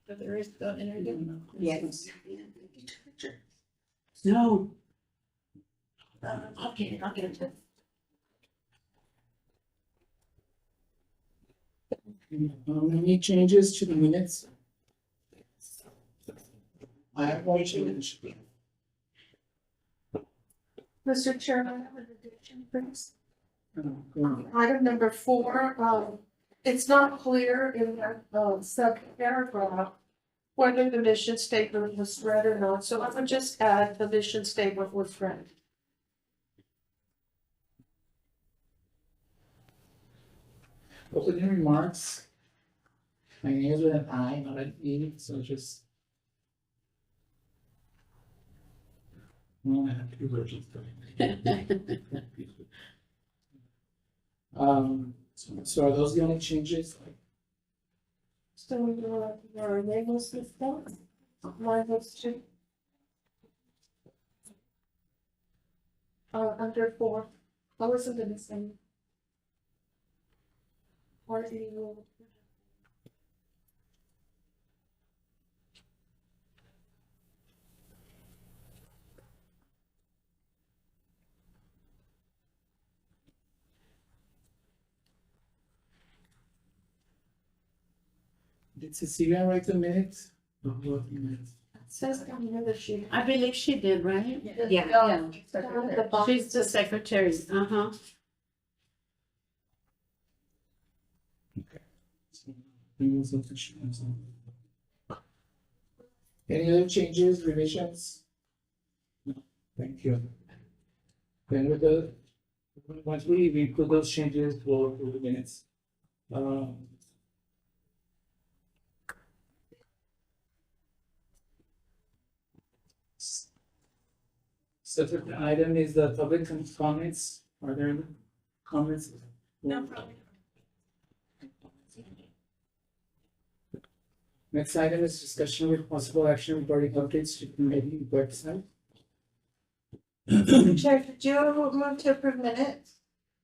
But there is the interview. Yes. No. I'll get it. Any changes to the minutes? I have one change. Mr. Chairman, I have an addition, please. Go on. Item number 4, it's not clear in that sub-paragraph whether the mission statement was read or not, so I would just add the mission statement was read. Opening remarks. My names with an I, not an E, so just. Well, I have two versions going. So are those the only changes? So your name was this one? Mine was 2. Under 4, I wasn't gonna say. Party rule. Did Cecilia write the minutes? Says down here that she. I believe she did, right? Yeah. Down at the bottom. She's the secretary. Uh-huh. Any other changes, revisions? No, thank you. Then with the, once we include those changes, we'll approve the minutes. Separate item is the public comments. Are there any comments? No problem. Next item is discussion with possible action regarding updates to committee website. Chair, did you move to approve minutes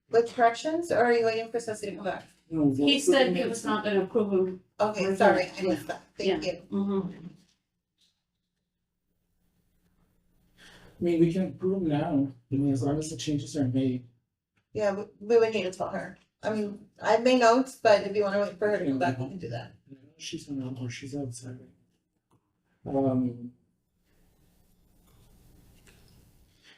with corrections, or are you waiting for Ceci to come back? He said he was not gonna approve them. Okay, sorry, I missed that. Thank you. Mm-hmm. I mean, we can approve now, I mean, as long as the changes are made. Yeah, we would need to tell her. I mean, I made notes, but if you want to wait for her to come back, we can do that. She's on, or she's outside.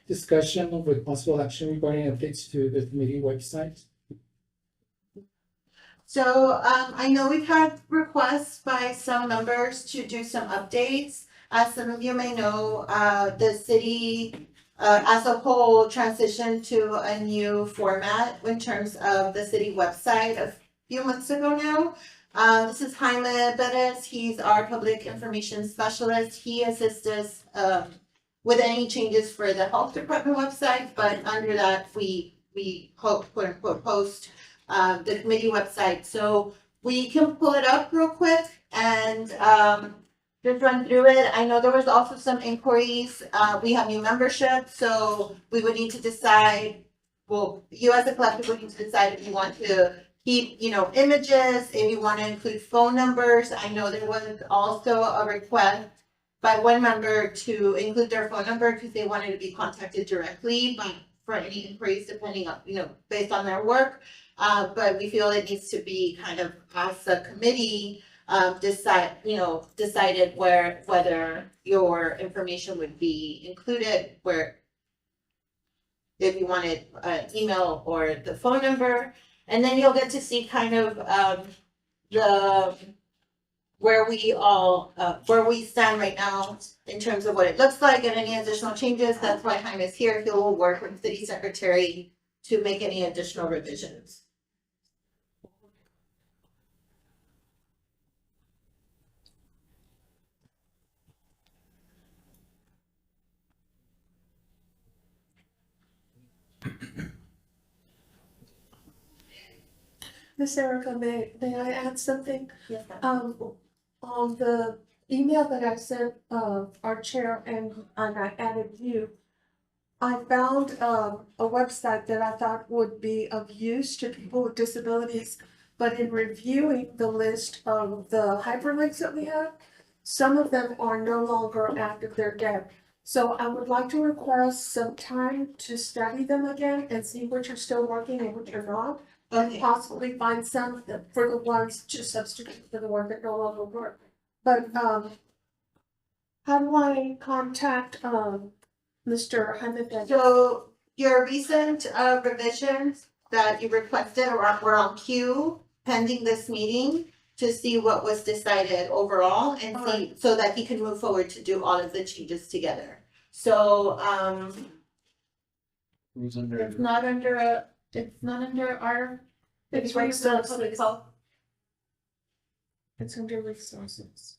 Discussion with possible action regarding updates to the committee website. So I know we've had requests by some members to do some updates. As some of you may know, the city as a whole transitioned to a new format in terms of the city website a few months ago now. This is Jaime Perez. He's our public information specialist. He assists us with any changes for the health department website, but under that we quote unquote post the committee website. So we can pull it up real quick and just run through it. I know there was also some inquiries. We have new membership, so we would need to decide. Well, you as a collective would need to decide if you want to keep, images, if you want to include phone numbers. I know there was also a request by one member to include their phone number because they wanted to be contacted directly for any inquiries, depending on, based on their work. But we feel it needs to be kind of as a committee decided whether your information would be included, where if you wanted an email or the phone number, and then you'll get to see kind of where we stand right now in terms of what it looks like and any additional changes. That's why Jaime is here. He will work with the city secretary to make any additional revisions. Miss Erica, may I add something? Yes, On the email that I sent our chair and I added you, I found a website that I thought would be of use to people with disabilities, but in reviewing the list of the hyperlinks that we have, some of them are no longer active, they're dead. So I would like to request some time to study them again and see which are still working and which are not. And Okay. possibly find some for the ones to substitute for the ones that no longer work. But, how do I contact, Mr. Hernandez? So your recent revisions that you requested were on queue pending this meeting to see what was decided overall and see, Alright. so that he can move forward to do all of the changes together. So, Who's under? it's not under our. It's Public resources. Health. It's under resources.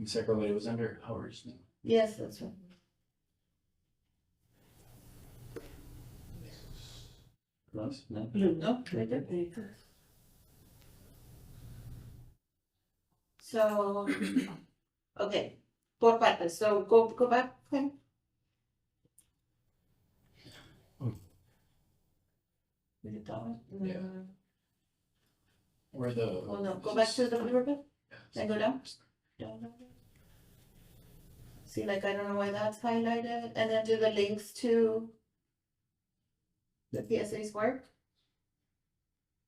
Secretly, it was under ours. No? Yes, that's right. Us? No? No, they did. So, okay, por partes, so go back, Quinn. Is it that one? Yeah. Where the. Oh, no, go back to the blue bit, then go down. See, like, I don't know why that's highlighted, and then do the links to the PSA's work.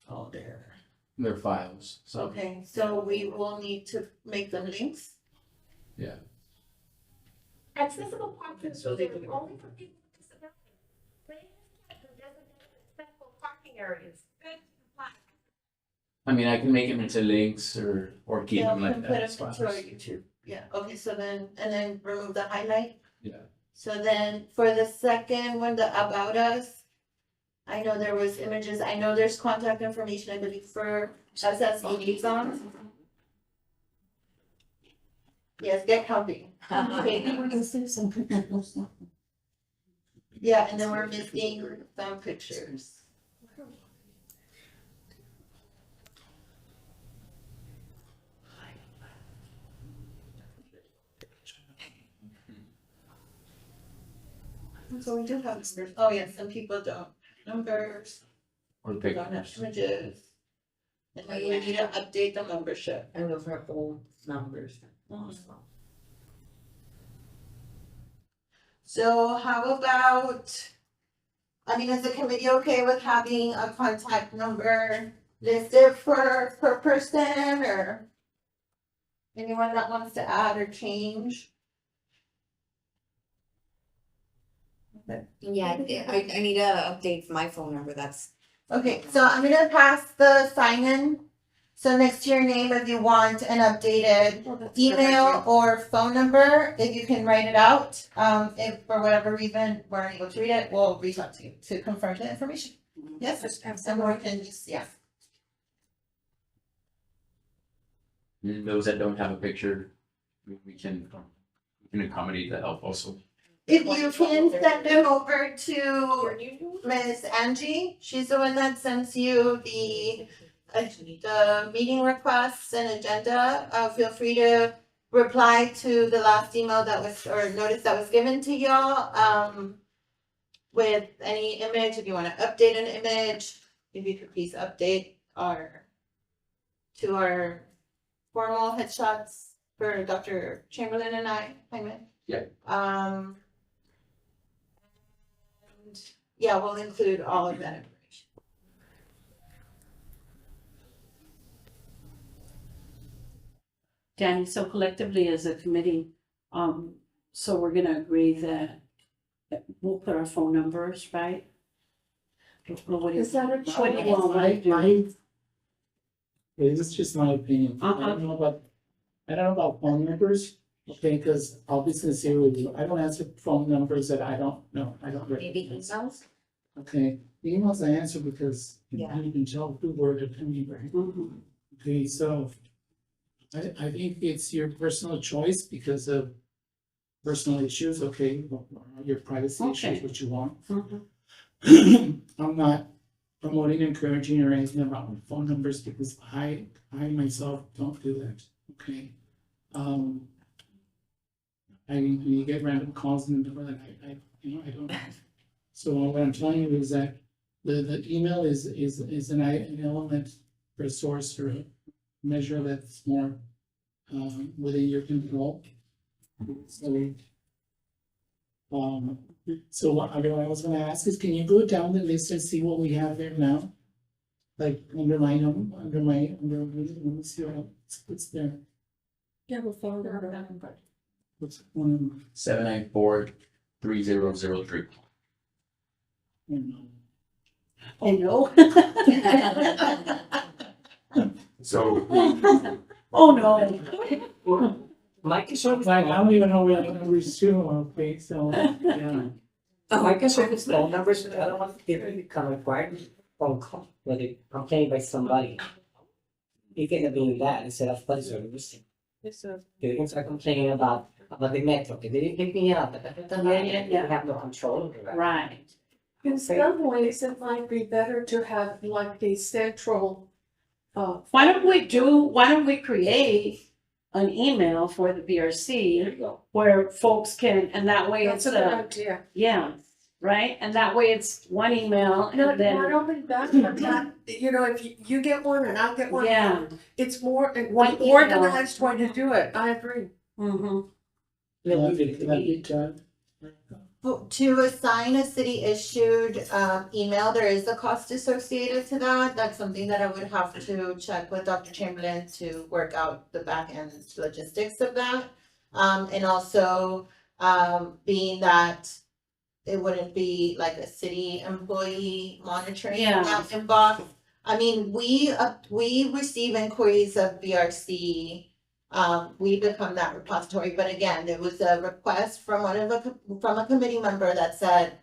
Oh, there. Their files, so. Okay, so we will need to make them links. Yeah. Accessible parking is only for people with disabilities. They have to designate accessible parking areas. Good comply. I mean, I can make them into links or keep Yeah, them we like can that. put as them into our files. YouTube, yeah, okay, so then, and then remove the highlight. Yeah. So then for the second one, the about us. I know there was images, I know there's contact information, I believe, for us as liaisons. Yes, get comfy. Yeah, and then we're missing some pictures. So we do have numbers, oh yeah, some people don't have numbers, Or they don't have pictures. images. And then we need to update the membership. And those are old numbers. So how about, I mean, is the committee okay with having a contact number listed for per person or anyone that wants to add or change? Yeah, I need a update for my phone number, that's. Okay, so I'm gonna pass the sign-in. So next to your name, if you want an updated email or phone number, if you can write it out. If for whatever reason we're unable to read it, we'll reach out to you to confirm the information. Yes, Just have someone can just, yeah. And those that don't have a picture, we can accommodate the help also. If you can send them over to Ms. Angie, she's the one that sends you the meeting requests and agenda. Feel free to reply to the last email that was, or notice that was given to y'all, with any image, if you wanna update an image, if you could please update our formal headshots for Dr. Chamberlain and I meant. Yeah. And yeah, we'll include all of that information. Danny, so collectively as a committee, so we're gonna agree that we'll put our phone numbers, right? Or what do you- Is that a What do you choice? want me to do? This is just my opinion. I don't know about phone numbers, okay, because I'll be sincere with you. I don't answer phone numbers that I don't know. I don't Maybe recognize. emails? Okay, emails I answer because Yeah. you can tell who were attending, right? Mhm. Okay, so I think it's your personal choice because of personal issues, okay, your privacy issues, Okay. what you want. Mhm. I'm not promoting, encouraging, or anything about phone numbers because I myself don't do that, okay? You get random calls in the middle of the night, I don't. So what I'm telling you is that the email is an element for a source or measure that's more, within your control. So, so what I was gonna ask is, can you go down the list and see what we have there now? Like under my, let me see what's there. Yeah, we'll find out. What's one, 794-3003. I know. So, Oh, no. My concern is, like, I don't even know where the numbers to, okay, so, yeah. my concern is phone numbers, I don't want people to become required phone call, when they complain by somebody. You can do that instead of police or missing. You can start complaining about the metro, okay, they didn't pick me up, Yeah. you have no control over that. Right. In some ways, it might be better to have like a central, Why don't we create an email for the BRC where folks can, and that way that's it's a good a, idea. yeah, right? And that way it's one email Not, and then, not only that, but that, you know, if you get one and I'll get one. yeah. It's more, One an email. organized way to do it, I agree. Mhm. That'd be done. To assign a city issued email, there is a cost associated to that. That's something that I would have to check with Dr. Chamberlain to work out the back end logistics of that. And also, being that it wouldn't be like a city employee monitoring Yeah. that inbox. I mean, we receive inquiries of BRC. We become that repository, but again, there was a request from from a committee member that said,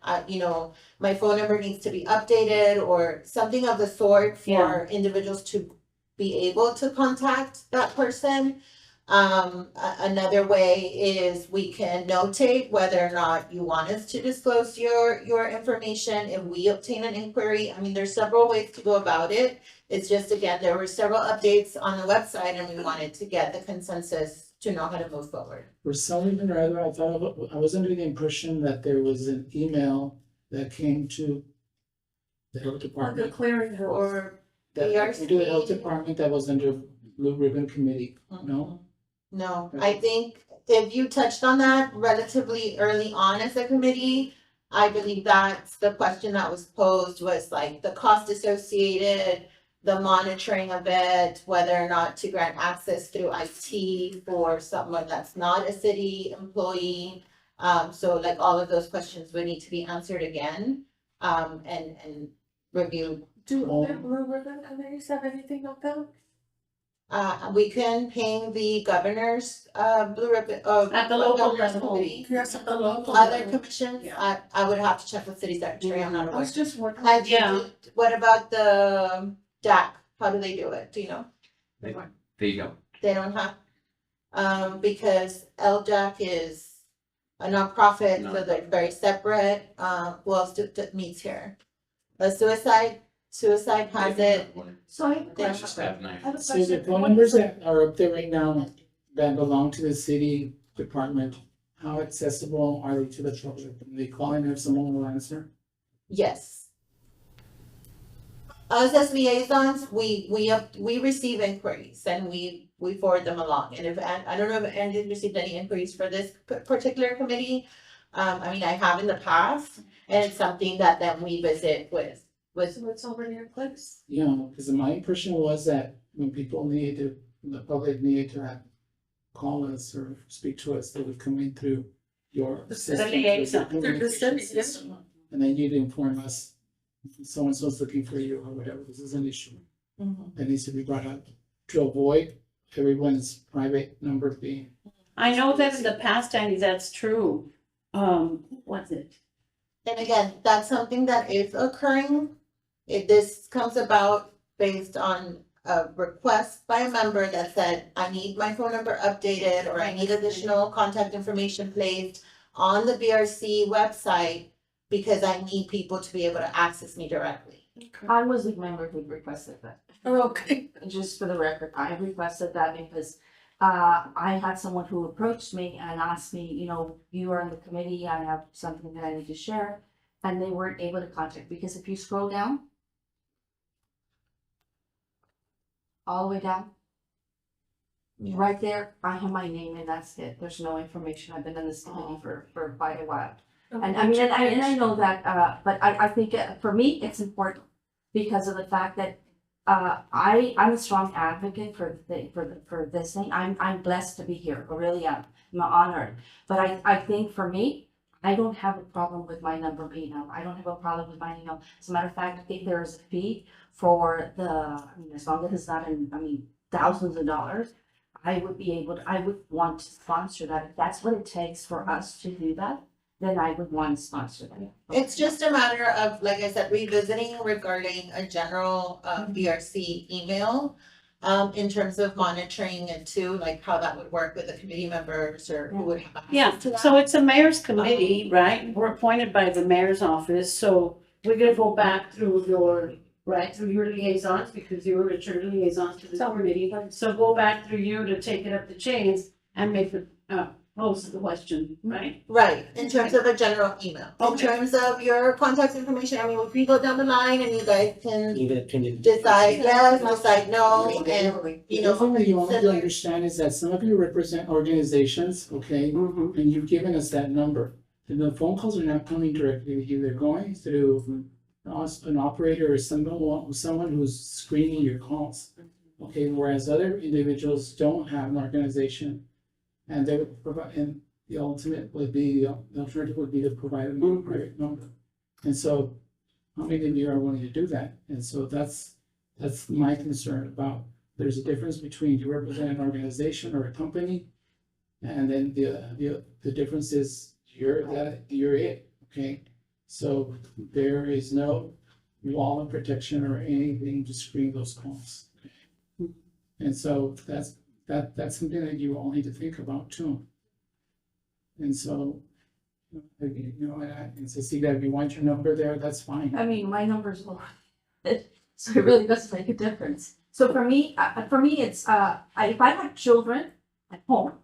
my phone number needs to be updated or something of the sort for individuals to be able to contact that person. Another way is we can notate whether or not you want us to disclose your information if we obtain an inquiry. I mean, there's several ways to go about it. It's just, again, there were several updates on the website and we wanted to get the consensus to know how to move forward. For some reason or other, I was under the impression that there was an email that came to the health On the department. clearinghouse. Or That came to the health BRC. department that was under Blue Ribbon Committee, no? No, I think if you touched on that relatively early on as a committee, I believe that's the question that was posed was like the cost associated, the monitoring of it, whether or not to grant access through IT for someone that's not a city employee. So like all of those questions would need to be answered again, and reviewed. Do other Blue Ribbon committees have anything like that? We can ping the governor's, blue ribbon, At the local governor's level. committee. Yes, at the local Other level. commissions, Yeah. I would have to check with city secretary, I'm not I aware. was just wondering. Yeah. What about the DAC? How do they do it? Do you know? there you go. They don't have, because LDAC is a nonprofit, so they're very separate. Who else meets here? The suicide has it. So I have a They don't question. Just have night. I have a So the question. phone numbers that are up there right now that belong to the city department, how accessible are they to the public? When they call in, if someone will answer? Yes. Us as liaisons, we receive inquiries and we forward them along. And if, I don't know if Andy received any inquiries for this particular committee. I mean, I have in the past, and it's something that then we visit with. So it's already in place? Yeah, because my impression was that when people needed to, the public needed to have call us or speak to us, they would come in through your system. liaison. Through the city, yes. And then you'd inform us, so-and-so's looking for you or whatever, this is an issue that needs to be brought up to avoid everyone's private number being. I know that in the past, Andy, that's true. What's it? And again, that's something that is occurring. If this comes about based on a request by a member that said, I need my phone number updated, or I need additional contact information placed on the BRC website because I need people to be able to access me directly. I was the member who requested that, Oh, okay. just for the record, I requested that because I had someone who approached me and asked me, you are on the committee, I have something that I need to share. And they weren't able to contact, because if you scroll down, all the way down, Right there, I have my name and that's it. There's no information. I've been in this committee for quite a while. And I mean, and I know that, but I think for me, it's important because of the fact that I'm a strong advocate for this thing. I'm blessed to be here. I really am. I'm honored. But I think for me, I don't have a problem with my number being up. I don't have a problem with my email. As a matter of fact, I think there's a fee for I mean, as long as it's not thousands of dollars, I would want to sponsor that. If that's what it takes for us to do that, then I would want to sponsor that. It's just a matter of, like I said, revisiting regarding a general BRC email. In terms of monitoring it too, like how that would work with the committee members or who would have access Yeah, to that. so it's a mayor's committee, right? We're appointed by the mayor's office, so we're gonna go back through your liaisons, because you were Richard liaisons to the committee. So go back through you to take it up the chains and make the, pose the question, right? Right, in terms of a general email. In Okay. terms of your contact information, I mean, if we go down the line and you guys can Leave it printed. decide yes, decide no, and, you The thing that you know, want to understand is that some of you represent organizations, okay? Mm-hmm. And you've given us that number. And the phone calls are not coming directly to you, they're going through an operator or someone who's screening your calls. Okay, whereas other individuals don't have an organization. And they would provide, and the alternative would be to provide a private number. And so, how many of you are willing to do that? And so that's my concern about, there's a difference between you represent an organization or a company. And then the difference is you're it, okay? So there is no wall of protection or anything to screen those calls. Okay? And so that's something that you all need to think about too. And so, you know, and Cecilia, if you want your number there, that's fine. I mean, my number's low, so it really doesn't make a difference. So for me, it's if I had children at home,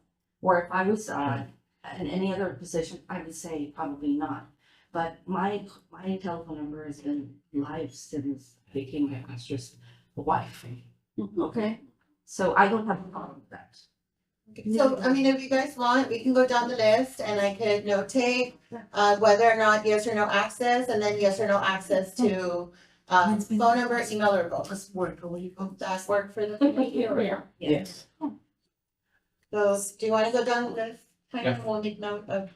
or if I was in any other position, I would say probably not. But my telephone number has been live since I became my pastor's wife. Okay, so I don't have a problem with that. so, I mean, if you guys want, we can go down the list and I could notate, whether or not yes or no access, and then yes or no access to, phone number, email, or both. Does work, or what do you call Does that work for the committee or? Yes. So, do you wanna go down the list? Kind of, we'll make note of.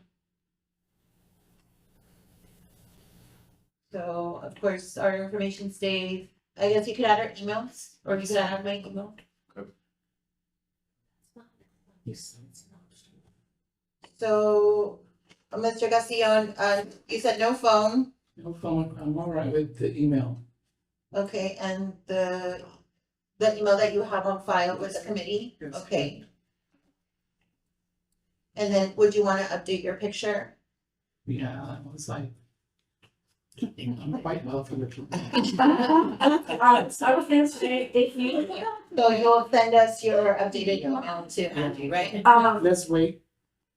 So, of course, our information stays, I guess you could add our emails, or you could add my email. So, Mr. Gasillon, you said no phone, No phone, I'm all right with the email. okay, and the email that you have on file with the committee, Yes. okay. And then would you wanna update your picture? Yeah, I was like, I'm quite well for the people. I was gonna say, if you, So you'll send us your updated email to Angie, right? Let's wait.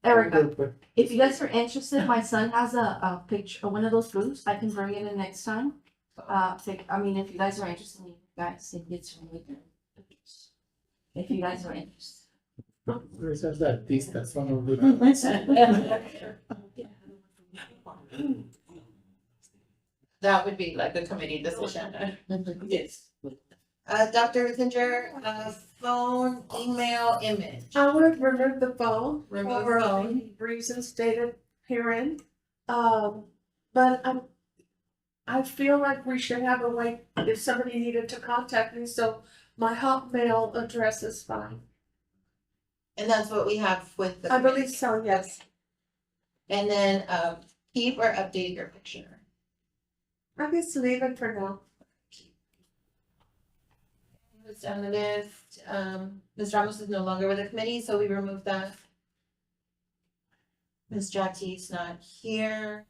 Erica, But if you guys are interested, my son has a picture, one of those booths, I can bring it in next time. If you guys are interested, you guys think it's really good pictures. If you guys are interested. where says that, these, that's one of the. That would be like a committee decision. Yes. Dr. Rissinger, phone, email, image. I would remove the phone Remove for phone. the reasons stated herein. But I feel like we should have a way, if somebody needed to contact me, so my Hotmail address is fine. And that's what we have with the. I believe so, yes. And then, keep or update your picture. I guess leave it for now. It's down the list, Ms. Ramos is no longer with the committee, so we remove that. Ms. Jati's not here.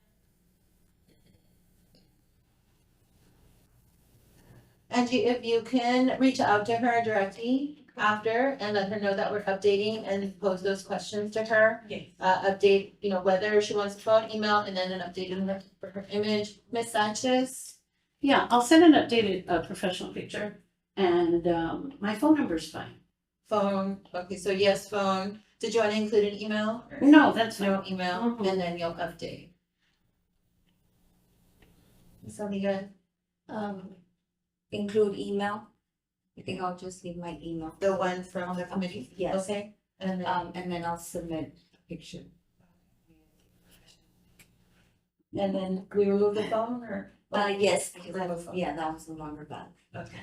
Angie, if you can reach out to her directly after and let her know that we're updating and pose those questions to her. Yes. Update, whether she wants a phone, email, and then an updated for her image. Ms. Sanchez? Yeah, I'll send an updated, professional picture, and, my phone number's fine. phone, okay, so yes, phone. Did you want to include an email? or No, that's fine. No email, Mhm. and then you'll update. Sound good? Include email. I think I'll just leave my email. The one from the committee? Yes. Okay, and And then I'll submit a picture. then we remove the phone or? Yes, because Remove phone. yeah, that was no longer valid. Okay.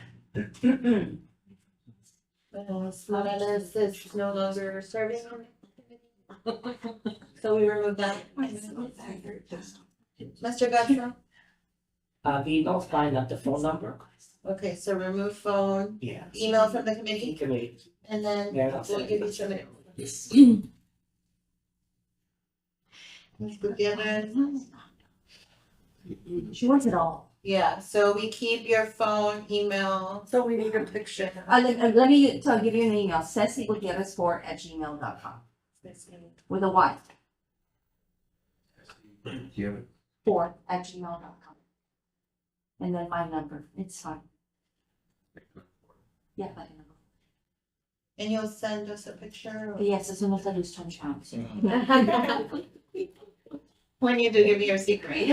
Morales is no longer serving on the committee. So we remove that. Mr. Guttrow? The email's fine, not the phone number. Okay, so remove phone, Yeah. email from the committee, Committee. and then Yeah, I'll we'll send give it. you some. Yes. Ms. Gutierrez? She wants it all. Yeah, so we keep your phone, email. So we need a picture. Let me give you an email, cecigutierrez4@gmail.com, with a Y, Do you have it? 4@gmail.com. And then my number, it's fine. Yeah, my number. And you'll send us a picture? or- Yes, as soon as I lose 20 pounds. When you do give me your secret.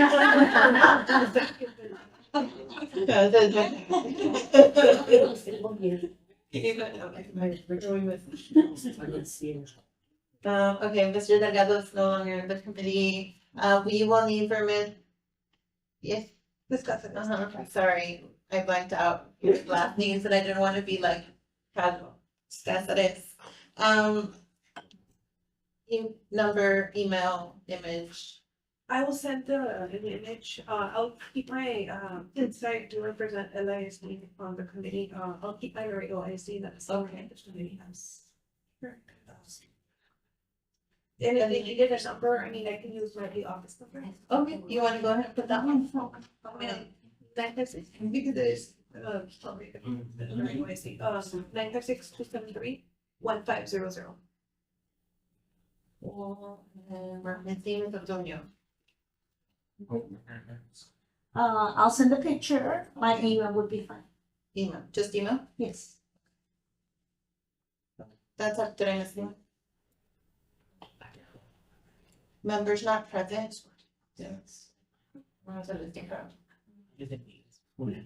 Okay, Mr. Delgado is no longer in the committee. We will need permit. Yes, discuss it. Sorry, I blanked out his last names and I didn't want to be like casual. Discuss it is. Number, email, image. I will send an image, I'll keep my, since I do represent LISD on the committee, I'll keep my radio ISD that's. Okay. The committee has. And if they needed a number, I mean, I can use my office number. Okay, you wanna go ahead and put that one? Because there's, sorry, radio ISD, 956-273-1500. We're missing Ms. Antonio. I'll send a picture, my email would be fine. Email, just email? Yes. That's up, did I miss one? Members not present? Yes. Where's the listing from?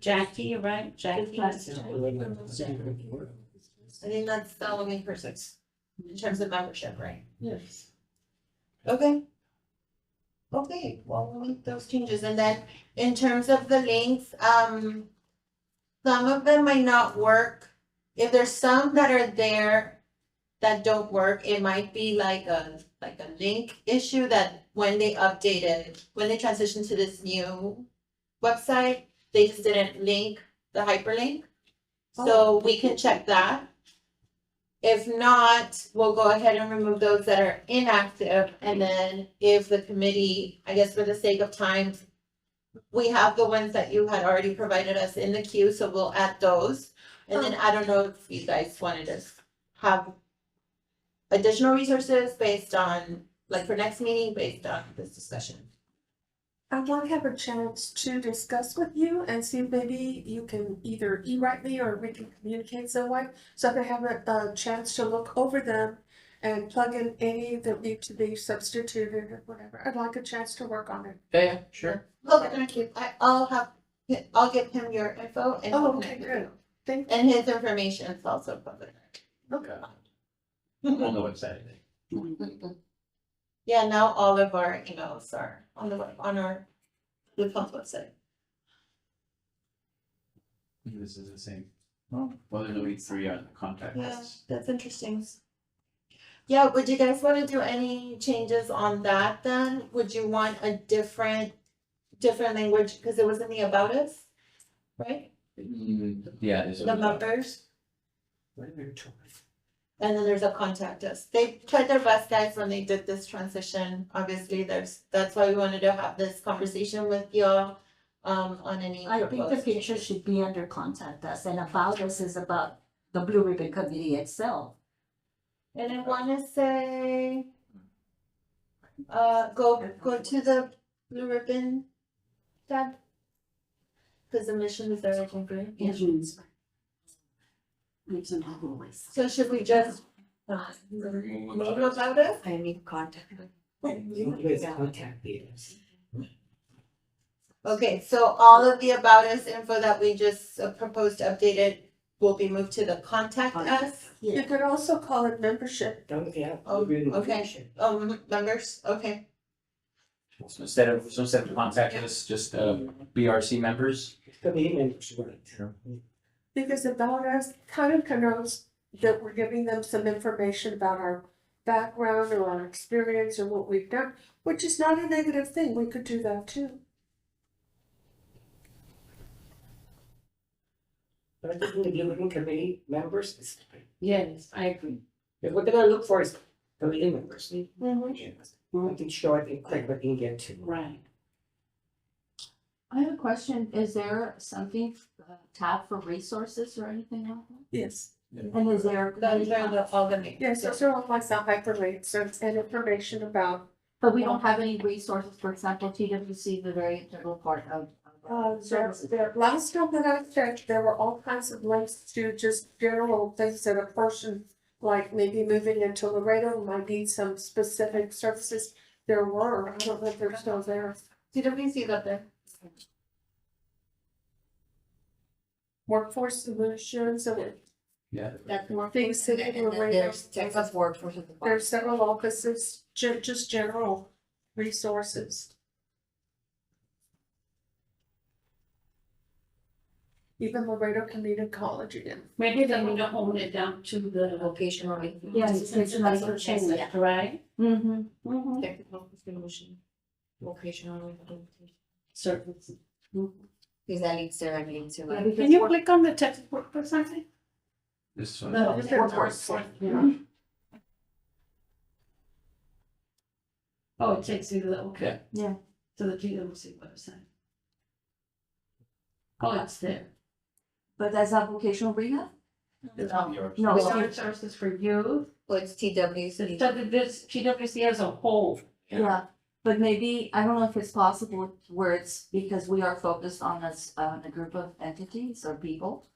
Jackie, right? Jackie. I think that's the only person in terms of membership, right? Yes. Okay. Okay, well, we'll make those changes, and then in terms of the links, some of them might not work. If there's some that are there that don't work, it might be like a link issue that when they updated, when they transitioned to this new website, they just didn't link the hyperlink. So we can check that. If not, we'll go ahead and remove those that are inactive, and then if the committee, I guess for the sake of time, we have the ones that you had already provided us in the queue, so we'll add those. And then I don't know if you guys wanted to have additional resources based on, like for next meeting, based on this discussion. I'd like to have a chance to discuss with you and see if maybe you can either e-write me or we can communicate some way. So I can have a chance to look over them and plug in any that need to be substituted or whatever. I'd like a chance to work on it. Yeah, sure. Okay, thank you. I'll give him your info and he'll Oh, okay, connect with good. you. Thank And his information is also public. Okay. On the website. Yeah, now all of our emails are on our Luton's website. This is the same. Well, there's only 3 on the contact Yeah, list. that's interesting. Yeah, would you guys want to do any changes on that then? Would you want a different language, because it was in the about us, right? Yeah, this The members, and then there's a contact us. They tried their best, guys, when they did this transition. Obviously, that's why we wanted to have this conversation with y'all, on any. I think the proposed picture changes. should be under contact us, and about us is about the Blue Ribbon Committee itself. And I wanna say, go to the Blue Ribbon tab. Cause the mission is there, I think, right? Yes. It's in hallways. So should we just move about it? I need contact. You guys contact us. Okay, so all of the about us info that we just proposed updated will be moved to the contact us. You could also call it membership. Don't, yeah. Oh, we'll be in the okay. future. Members, okay. So instead of contacting us, just BRC members. Committee members, right? Because about us kind of connotes that we're giving them some information about our background or our experience or what we've done, which is not a negative thing. We could do that too. But I think when you're looking committee members, it's, Yes, I agree. what they're gonna look for is committee members. Mm-hmm. I think short and quick, but you can get to. Right. I have a question. Is there something, tab for resources or anything like that? Yes. And is there? Those are all the names. Yes, those are all my hyperlinks and information about. But we don't have any resources, for example, TWC, the very integral part of services. Last time that I checked, there were all kinds of links to just general things that a person, like maybe moving into Laredo, might need some specific services. There were, I don't know if they're still there. CWC got there. Workforce solutions and Yeah. That's more. Things sitting in And then Laredo. there's Texas workforce at the bottom. there's several offices, just general resources. Even Laredo Community College again. Maybe they need to hone it down to the. Vocational. Yes, Since that's what changed, Yeah. right? Mm-hmm. Mm-hmm. Technical solution. Vocational rehabilitation. Services. Because that leads directly to Yeah, like. because Can you work- click on the text workforce, I think? This one. No, workforce. Yeah. Oh, it takes you to the, okay. Yeah. To the TWC website. Oh, it's there. But that's not vocational rehab? Yours. No. Resources for youth, Oh, it's TWC. this TWC as a whole. Yeah, but maybe, I don't know if it's possible where it's, because we are focused on this, a group of entities or people.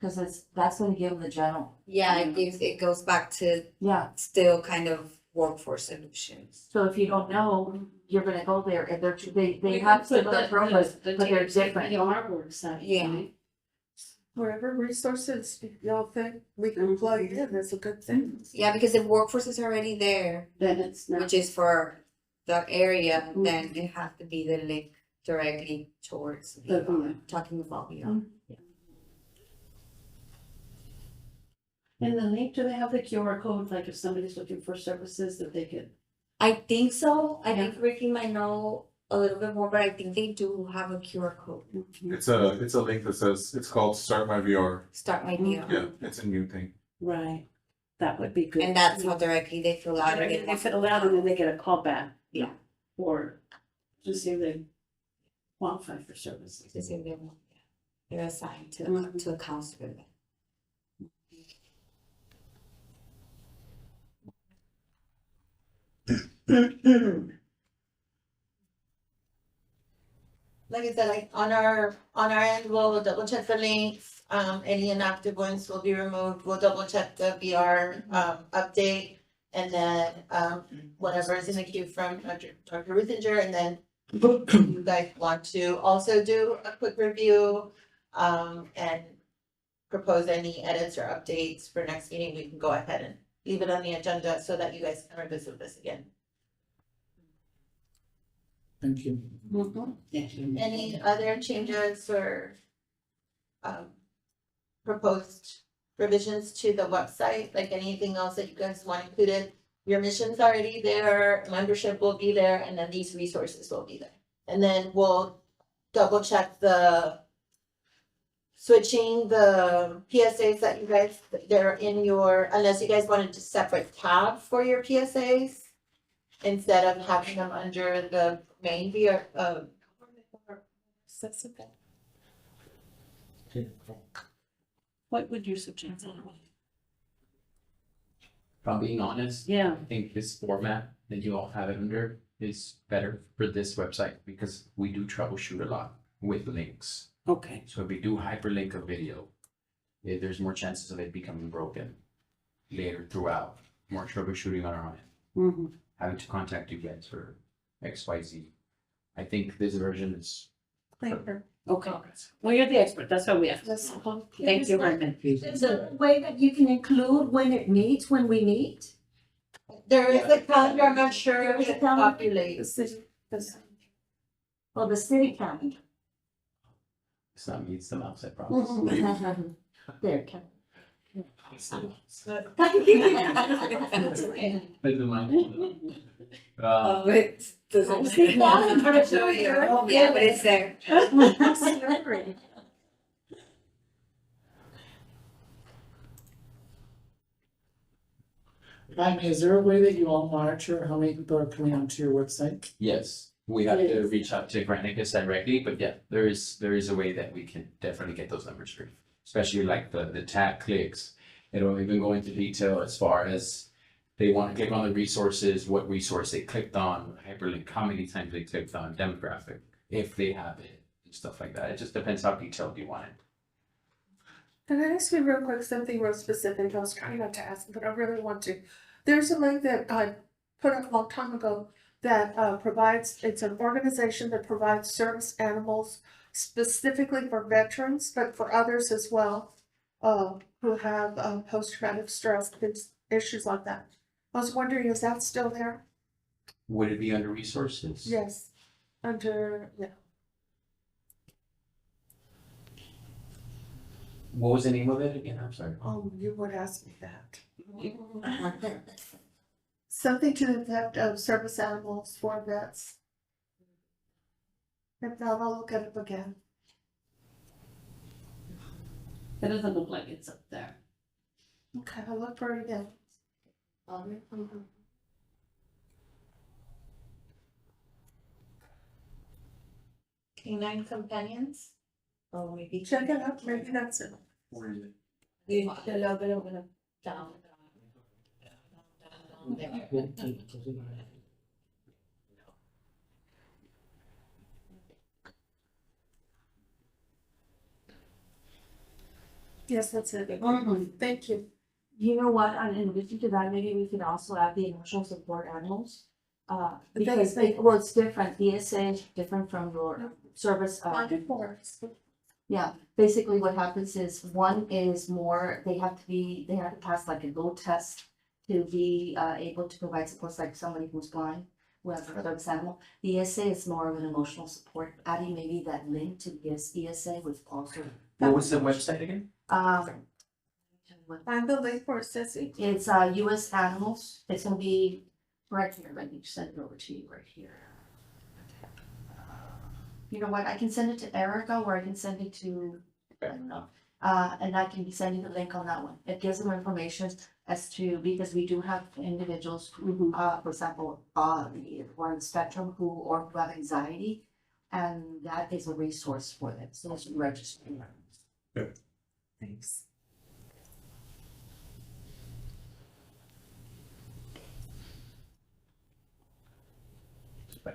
Cause that's gonna give them the general, Yeah, it goes back to yeah, still kind of workforce solutions. so if you don't know, you're gonna go there, and they We have could similar put programs, the but they're TWC different. PR website. Yeah. right? Whatever resources y'all think we can plug in, that's a good thing. Yeah, because if workforce is already there, Then it's not. which is for the area, then it has to be the link directly towards The- talking about beyond. In the link, do they have the QR code, like if somebody's looking for services that they could? I think so. I Yeah. think Ricky might know a little bit more, but I think they do have a QR code. It's a link that says, it's called Start My VR. Start my deal. Yeah, it's a new thing. Right, that would be good. And that's how directly they fill out. And they fill it out and then they get a call back. Yeah. Or just see if they qualify for services. To say they're assigned Mhm. to a counselor. Like I said, on our end, we'll double check the links, any inactive ones will be removed, we'll double check the VR, update. And then, whatever is in the queue from Dr. Ruthinger, and then you guys want to also do a quick review, and propose any edits or updates for next meeting, we can go ahead and leave it on the agenda so that you guys can revisit this again. Thank you. Any other changes or proposed revisions to the website, like anything else that you guys want included? Your mission's already there, membership will be there, and then these resources will be there. And then we'll double check switching the PSAs that you guys, they're in your, unless you guys wanted to separate tab for your PSAs instead of having them under the main VR, What would you suggest? If I'm being honest, Yeah, I think this format that you all have it under is better for this website because we do troubleshoot a lot with links. okay. So if we do hyperlink a video, there's more chances of it becoming broken later throughout, more troubleshooting on our end, Mhm. having to contact you guys for XYZ. I think this version is. Okay, well, you're the expert, that's why we asked. Thank you, Raymond. Is there a way that you can include when it meets, when we meet? There is a calendar, I'm not sure if it's populated. Well, the city calendar. It's not me, it's the mouse, I promise. There, Ken. Like the mic. It doesn't. Yeah, but it's there. If I may, is there a way that you all monitor how many people are coming onto your website? Yes, we have to reach out to Granicus directly, but yeah, there is a way that we can definitely get those numbers for you. Especially like the tab clicks. It'll even go into detail as far as they want to click on the resources, what resource they clicked on, hyperlink, how many times they clicked on, demographic, if they have it, and stuff like that. It just depends how detailed you want it. Can I ask you real quick something real specific? I was trying not to ask, but I really want to. There's a link that I put up a long time ago that provides, it's an organization that provides service animals specifically for veterans, but for others as well, who have post-traumatic stress, issues like that. I was wondering, is that still there? Would it be under resources? Yes, under, yeah. What was the name of it again? I'm sorry. Oh, you would ask me that. Something to the effect of service animals for vets. If not, I'll look at it again. It doesn't look like it's up there. Okay, I'll look for it again. Canine companions? Oh, maybe. Check it out, maybe that's it. Where is it? A little bit of a down. Yes, that's it. Thank you. You know what, and in addition to that, maybe we could also add the emotional support animals. Because well, it's different, ESA is different from your service. Yeah, basically what happens is one is more, they have to pass like a GO test to be able to provide supports like somebody who's blind, who has a service animal. The ESA is more of an emotional support, adding maybe that link to this ESA with also. What was the website again? Find the link for it, Ceci. It's US Animals, it's gonna be right here, let me send it over to you right here. You know what, I can send it to Erica or I can send it to, I don't know. And I can send you the link on that one. It gives them information as to, because we do have individuals who, for example, who are on the spectrum who have anxiety. And that is a resource for them, so it's registering. Thanks.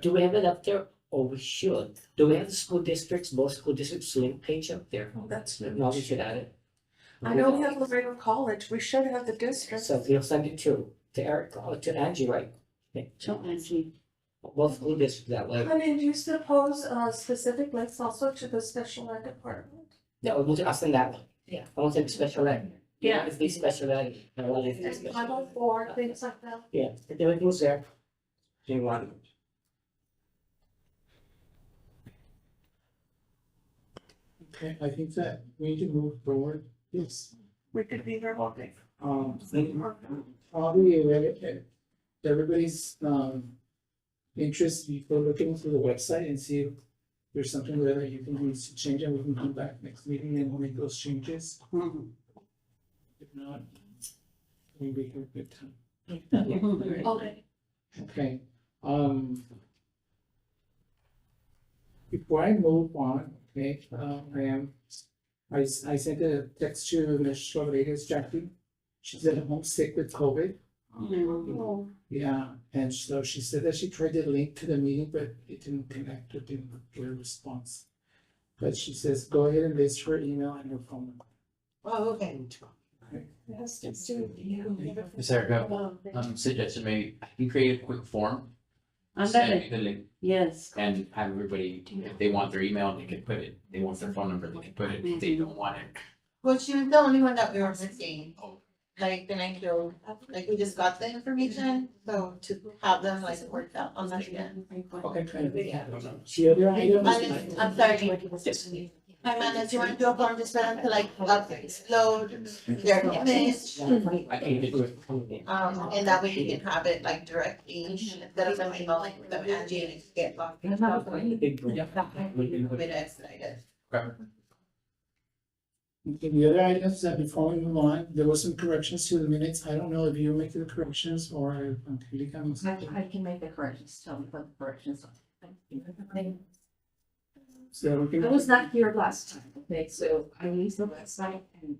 Do we have it up there? Or we should? Do we have the school districts, both school districts link page up there? Oh, that's new. No, we should add it. I know we have Laredo College. We should have the district. So we'll send it to Eric, to Angie, right? Tell Angie. Both school districts that way. I mean, do you suppose specific links also to the special ed department? No, I'll send that one. Yeah. I want to send special ed. Yeah. If these special ed, I want it to be And special. 504, things like that. Yeah, everything's there. Do you want? Okay, I think that we need to move forward. Yes. We could be there all day. Probably everybody's interest, you go looking through the website and see if there's something there that you think needs to change, and we can come back next meeting and we'll make those changes. If not, we'll be here a good time. Okay. Okay, before I move on, okay, I sent a text to Ms. Rodriguez Jackie. She's at home sick with COVID. Yeah, and so she said that she tried to link to the meeting, but it didn't connect, or didn't get a response. But she says, go ahead and list her email and her phone number. Oh, okay. Ms. Erica, suggestion maybe, I can create a quick form, Ándale, send me the link, yes. and have everybody, if they want their email, they can put it, they want their phone number, they can put it, if they don't want it. Well, she was the only one that we were missing. Like, then I feel, like, we just got the information, so to have them like worked out on that again. Okay, kind of, yeah. The other item is. I'm sorry. Hi, man, do you want to do a form just for them to like upload their image? I can get it. And that way you can have it like directly instead of them emailing them Angie and it could get locked. Bit expedited. Okay, the other items that before we move on, there were some corrections to the minutes. I don't know if you make the corrections or Angelica. I can make the corrections, tell me what the corrections are. So we can. I was not here last time, okay, so I used the website and.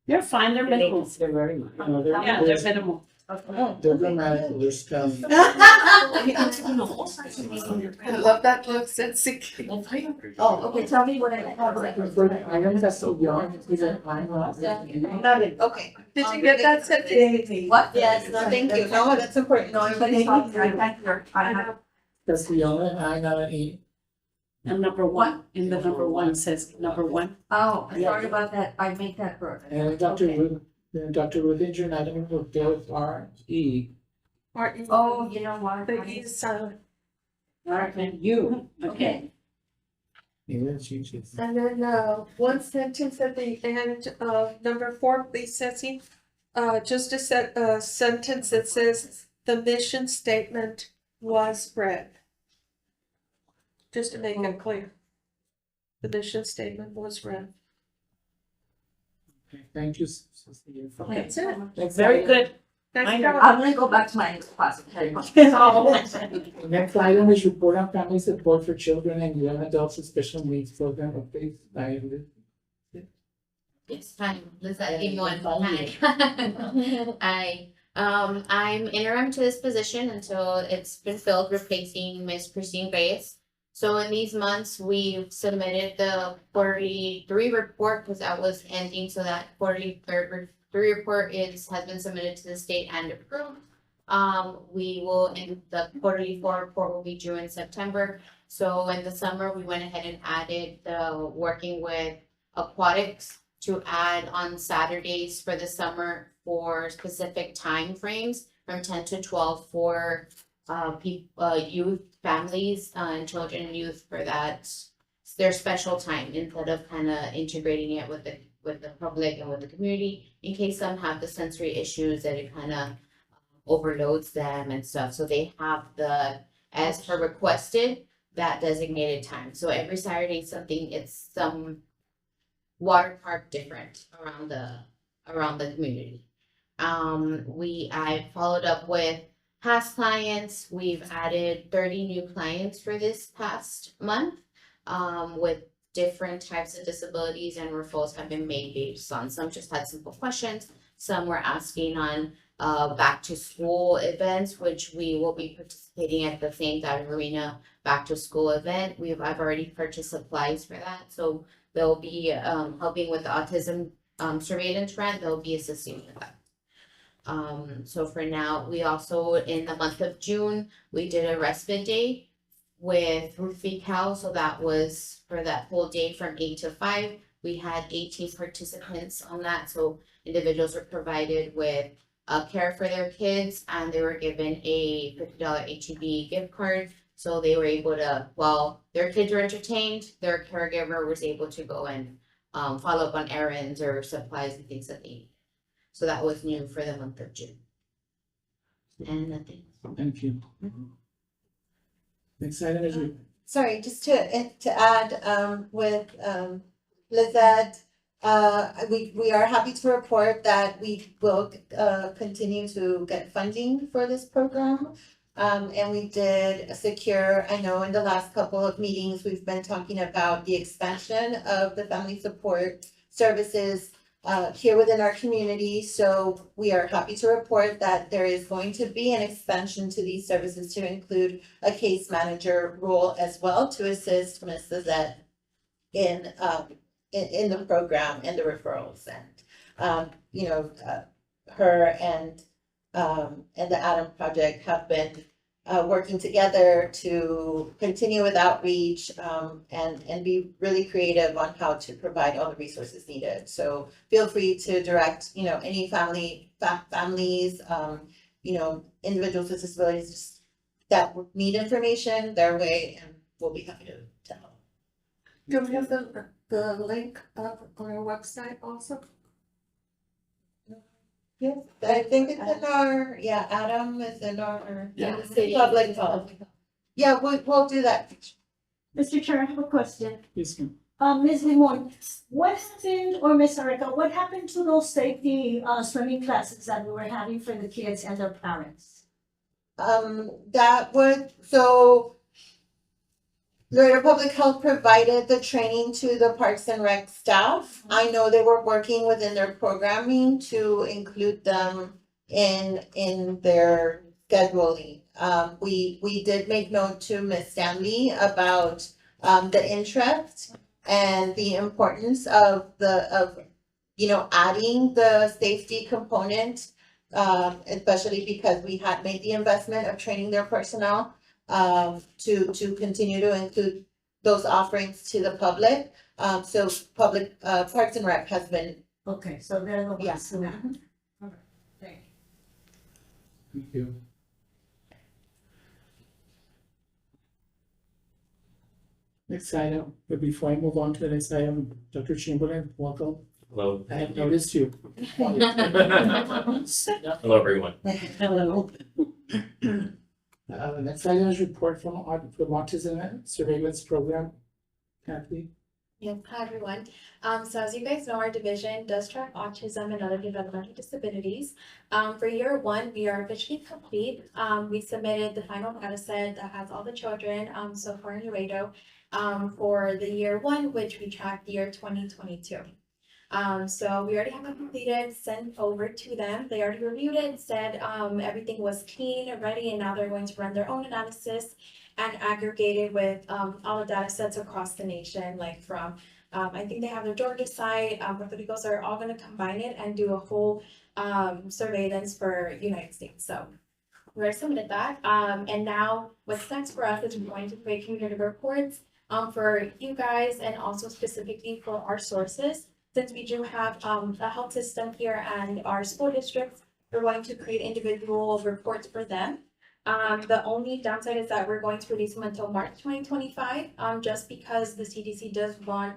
You're fine, they're minimal. They're very much. Yeah, they're minimal. They're grammatical, they're spelling. I love that look, that's sick. Oh, okay, tell me what I have. For the items that's so young, is that fine? Okay. Did you get that sent? What? Yes, no, thank you. No, that's important. No, everybody's talking, I can't hear. I have. That's the only, I got an 8. And number one, in the number one says number one. Oh, sorry about that, I make that correct. And Dr. Ruth Injured, I don't know if there was R-E. Oh, you know what? The E is silent. All right, then you, okay. Yeah, she. And then, one sentence at the end of number 4, please, Ceci. Just a sentence that says, the mission statement was read. Just to make it clear. The mission statement was read. Okay, thank you. Cecilia. That's it. Next Very item- good. Nice job. I'm gonna go back to my class. Okay. Next item is report on family support for children and young adults with special needs program updates. Yes, hi, Lizette, anyone, hi. I'm interim to this position until it's been filled, replacing Miss Christine Reyes. So in these months, we've submitted the 43 report, because that was ending, so that 43 report has been submitted to the state and approved. We will, in the 44 report will be due in September. So in the summer, we went ahead and added the working with aquatics to add on Saturdays for the summer for specific time frames from 10 to 12 for youth, families, and children and youth for that, their special time, instead of kind of integrating it with the public and with the community, in case some have the sensory issues that it kind of overloads them and stuff. So they have as per requested, that designated time. So every Saturday it's some water park different around the community. I followed up with past clients. We've added 30 new clients for this past month, with different types of disabilities, and referrals have been made based on, some just had simple questions, some were asking on back to school events, which we will be participating at the St. Dive Arena back to school event. I've already purchased supplies for that, so they'll be helping with the autism surveillance grant. They'll be assisting with that. So for now, we also, in the month of June, we did a respite day with Ruthie Cow. So that was for that whole day from 8 to 5. We had 18 participants on that. So individuals were provided with care for their kids, and they were given a $50 HEB gift card. So they were able to, while their kids were entertained, their caregiver was able to go and follow up on errands or supplies and things that they need. So that was new for the month of June. And nothing. Thank you. Next item is. Sorry, just to add, with Lizette, we are happy to report that we will continue to get funding for this program. And we did secure, I know in the last couple of meetings, we've been talking about the expansion of the family support services here within our community. So we are happy to report that there is going to be an expansion to these services to include a case manager role as well, to assist Ms. Lizette in in the program and the referrals and, her and the Adam Project have been working together to continue with outreach, and be really creative on how to provide all the resources needed. So feel free to direct, any families, individuals with disabilities that would need information their way, and we'll be happy to help. Do we have the link up on our website also? Yes, I think it's in our, Adam is in our Yeah. public health. Yeah, we'll do that. Mr. Chair, I have a question. Yes, ma'am. Ms. Limon, what happened, or Ms. Arica, what happened to those safety, swimming classes that we were having for the kids and their parents? Laredo Public Health provided the training to the Parks and Rec staff. I know they were working within their programming to include them in their scheduling. We did make note to Ms. Stanley about the interest and the importance of adding the safety component, especially because we had made the investment of training their personnel to continue to include those offerings to the public. So public, Parks and Rec has been. Okay, so they're the ones. Yes. who- Okay, thank you. Thank you. Next item, but before I move on to the next item, Dr. Chamberlain, welcome. Hello. I have noticed you. Hello, everyone. Hello. Next item is report from Autism Surveillance Program. Kathy? Yes, hi everyone. So as you guys know, our division does track autism and other developmental disabilities. For year one, we are officially complete. We submitted the final data set that has all the children, so far in Laredo, for the year one, which we tracked year 2022. So we already have it completed, sent over to them. They already reviewed it, said everything was clean, ready, and now they're going to run their own analysis and aggregate it with all the data sets across the nation, like from, I think they have their Georgia site, Puerto Ricos are all gonna combine it and do a whole surveillance for United States. So we already submitted that. And now what's next for us is we're going to create community reports for you guys and also specifically for our sources. Since we do have a health system here and our school districts, we're going to create individual reports for them. The only downside is that we're going to release them until March 2025, just because the CDC does want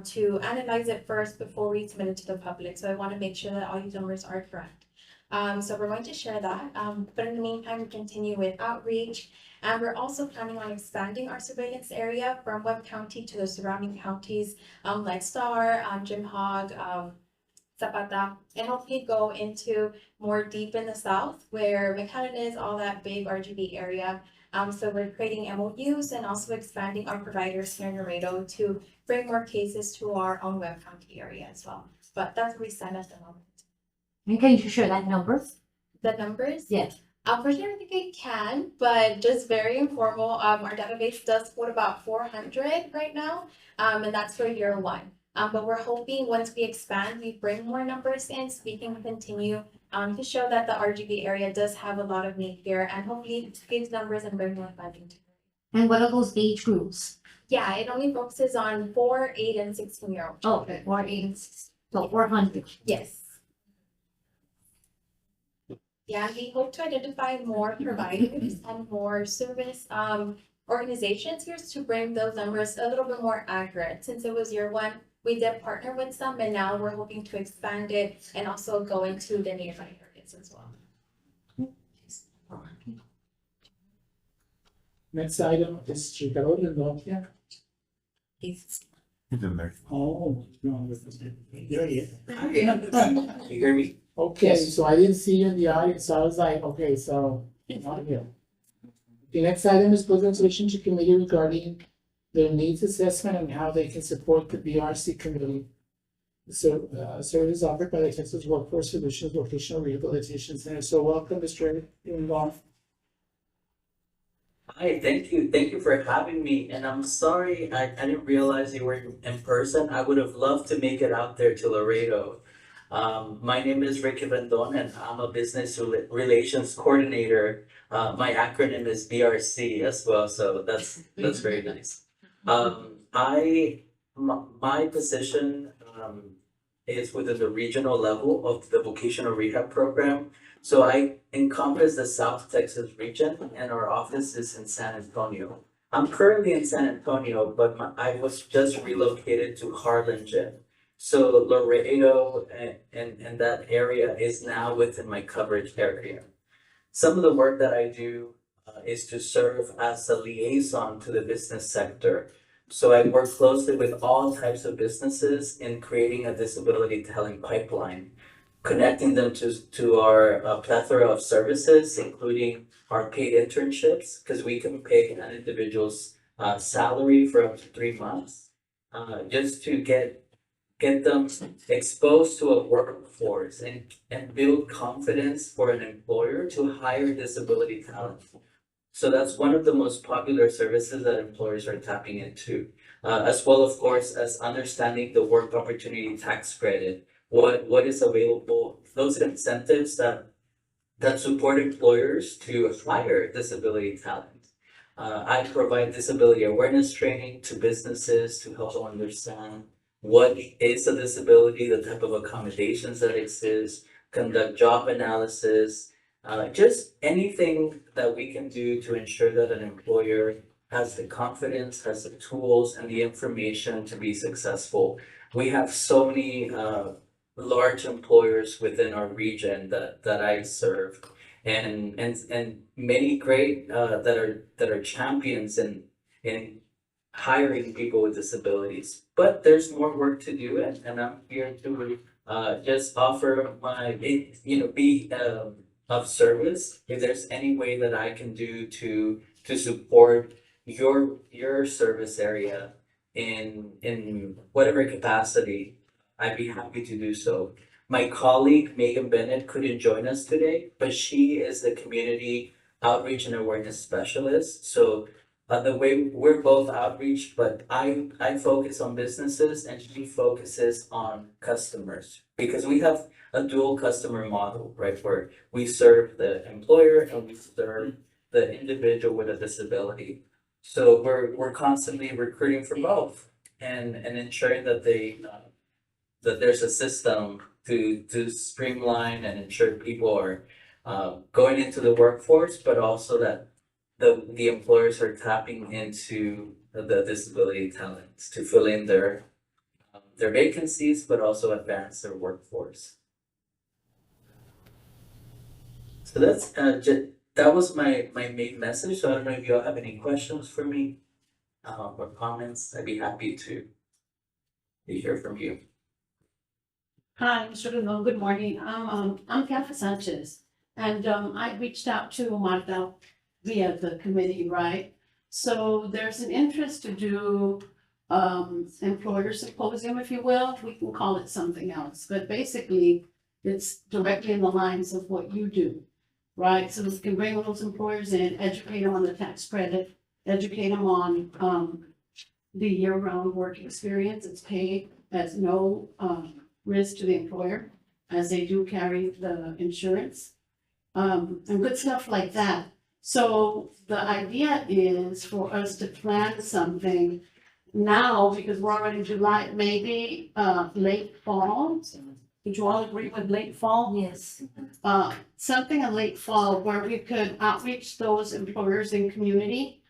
to analyze it first before we submit it to the public. So I want to make sure that all these numbers are correct. So we're going to share that. But in the meantime, we continue with outreach. And we're also planning on expanding our surveillance area from Webb County to the surrounding counties, like Star, Jim Hogg, Zapata, and hopefully go into more deep in the south where McAllen is, all that big RGB area. So we're creating MOUs and also expanding our providers here in Laredo to bring more cases to our own Webb County area as well. But that's where we stand at the moment. And can you share that numbers? The numbers? Yes. Unfortunately, I think I can, but just very informal. Our database does hold about 400 right now, and that's for year one. But we're hoping once we expand, we bring more numbers in so we can continue to show that the RGB area does have a lot of need here and hopefully these numbers and bring more funding to it. And what are those age groups? Yeah, it only focuses on 4, 8, and 16-year-olds. Oh, okay, 4, 8, and 6. So 400. Yes. Yeah, we hope to identify more providers and more service organizations here to bring those numbers a little bit more accurate. Since it was year one, we did partner with some, and now we're hoping to expand it and also go into the nearby areas as well. Next item is Chicago Lindonia. He's in there. Oh. You're here. You hear me? Okay, so I didn't see you in the audience, so I was like, okay, so not here. The next item is presentation to committee regarding their needs assessment and how they can support the BRC committee. So, service offered by the Texas Workforce Solutions Vocational Rehabilitation Center. So welcome, Mr. Ingon. Hi, thank you for having me, and I'm sorry, I didn't realize you were in person. I would have loved to make it out there to Laredo. My name is Ricky Rendon, and I'm a business relations coordinator. My acronym is BRC as well, so that's very nice. My position, is within the regional level of the vocational rehab program. So I encompass the South Texas region, and our office is in San Antonio. I'm currently in San Antonio, but I was just relocated to Harlingen. So Laredo and that area is now within my coverage area. Some of the work that I do is to serve as a liaison to the business sector. So I work closely with all types of businesses in creating a disability talent pipeline, connecting them to our plethora of services, including our paid internships, because we can pay an individual's salary for up to 3 months, just to get them exposed to a workforce and build confidence for an employer to hire disability talent. So that's one of the most popular services that employers are tapping into, as well, of course, as understanding the work opportunity tax credit, what is available, those incentives that support employers to hire disability talent. I provide disability awareness training to businesses to help them understand what is a disability, the type of accommodations that exist, conduct job analysis, just anything that we can do to ensure that an employer has the confidence, has the tools and the information to be successful. We have so many large employers within our region that I serve, and many great that are champions in hiring people with disabilities. But there's more work to do, and I'm here to just offer my be of service. If there's any way that I can do to support your service area in whatever capacity, I'd be happy to do so. My colleague Megan Bennett couldn't join us today, but she is the community outreach and awareness specialist. So the way we're both outreach, but I focus on businesses and she focuses on customers because we have a dual customer model, right? Where we serve the employer and we serve the individual with a disability. So we're constantly recruiting for both and ensuring that that there's a system to streamline and ensure people are going into the workforce, but also that the employers are tapping into the disability talents to fill in their vacancies, but also advance their workforce. So that's that was my main message. So I don't know if you all have any questions for me or comments. I'd be happy to hear from you. Hi, Mr. Rendon, good morning. I'm Kathy Sanchez, and I reached out to Marta via the committee, right? So there's an interest to do employer symposium, if you will. We can call it something else, but basically it's directly in the lines of what you do, right? So we can bring those employers in, educate them on the tax credit, educate them on the year-round work experience. It's paid as no risk to the employer, as they do carry the insurance, and good stuff like that. So the idea is for us to plan something now, because we're already in July, maybe late fall. Would you all agree with late fall? Yes. Something in late fall where we could outreach those employers in community,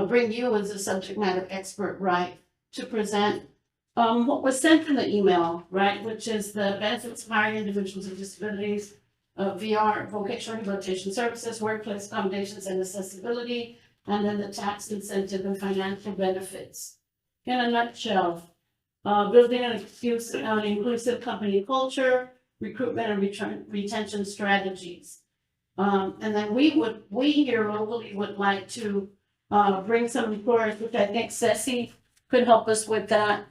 bring you as a subject matter expert, right, to present what was sent in the email, right, which is the benefits of hiring individuals with disabilities, VR, vocational rehabilitation services, workplace accommodations and accessibility, and then the tax incentive and financial benefits. In a nutshell, building an inclusive company culture, recruitment and retention strategies. And then we here locally would like to bring some employers, which I think Ceci could help us with that,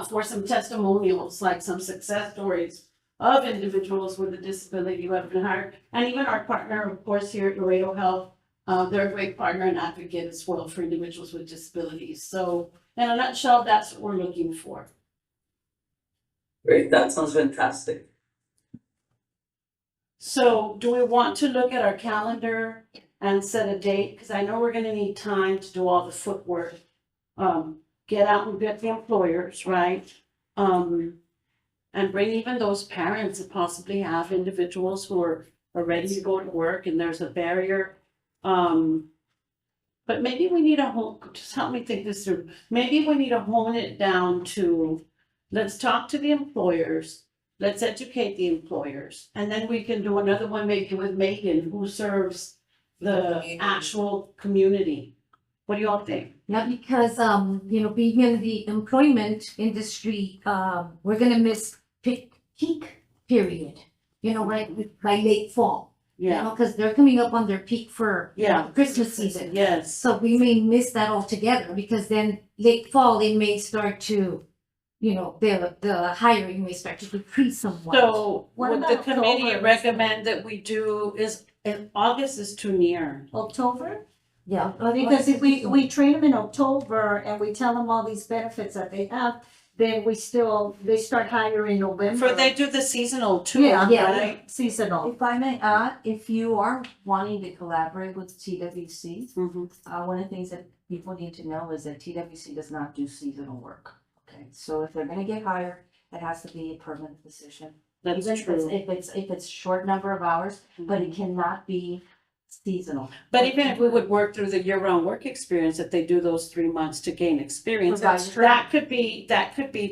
for some testimonials, like some success stories of individuals with a disability who have been hired. And even our partner, of course, here at Laredo Health, They're a great partner and advocate as well for individuals with disabilities. So in a nutshell, that's what we're looking for. Great, that sounds fantastic. So do we want to look at our calendar and set a date? Because I know we're gonna need time to do all the footwork. Get out and get the employers, right? And bring even those parents that possibly have individuals who are ready to go to work and there's a barrier. But maybe we need just help me think this through. Maybe we need to hone it down to, let's talk to the employers. Let's educate the employers, and then we can do another one maybe with Megan, who serves the actual community. What do y'all think? Yeah, because, being in the employment industry, we're gonna miss peak period, right, by late fall. Yeah, Because they're coming up on their peak for Christmas season. yes. So we may miss that altogether because then late fall, they may start to, the hiring may start to decrease somewhat. So What would the about committee October? recommend that we do, August is too near. October? Yeah. Because if we train them in October and we tell them all these benefits that they have, then they start hiring in November. For they do the seasonal too, Yeah, right? seasonal. If I may add, if you are wanting to collaborate with TWC, one of the things that people need to know is that TWC does not do seasonal work. Okay, so if they're gonna get hired, it has to be a permanent position. That's Even true. if it's short number of hours, but it cannot be seasonal. But even if we would work through the year-round work experience, if they do those 3 months to gain experience, That's true. that could be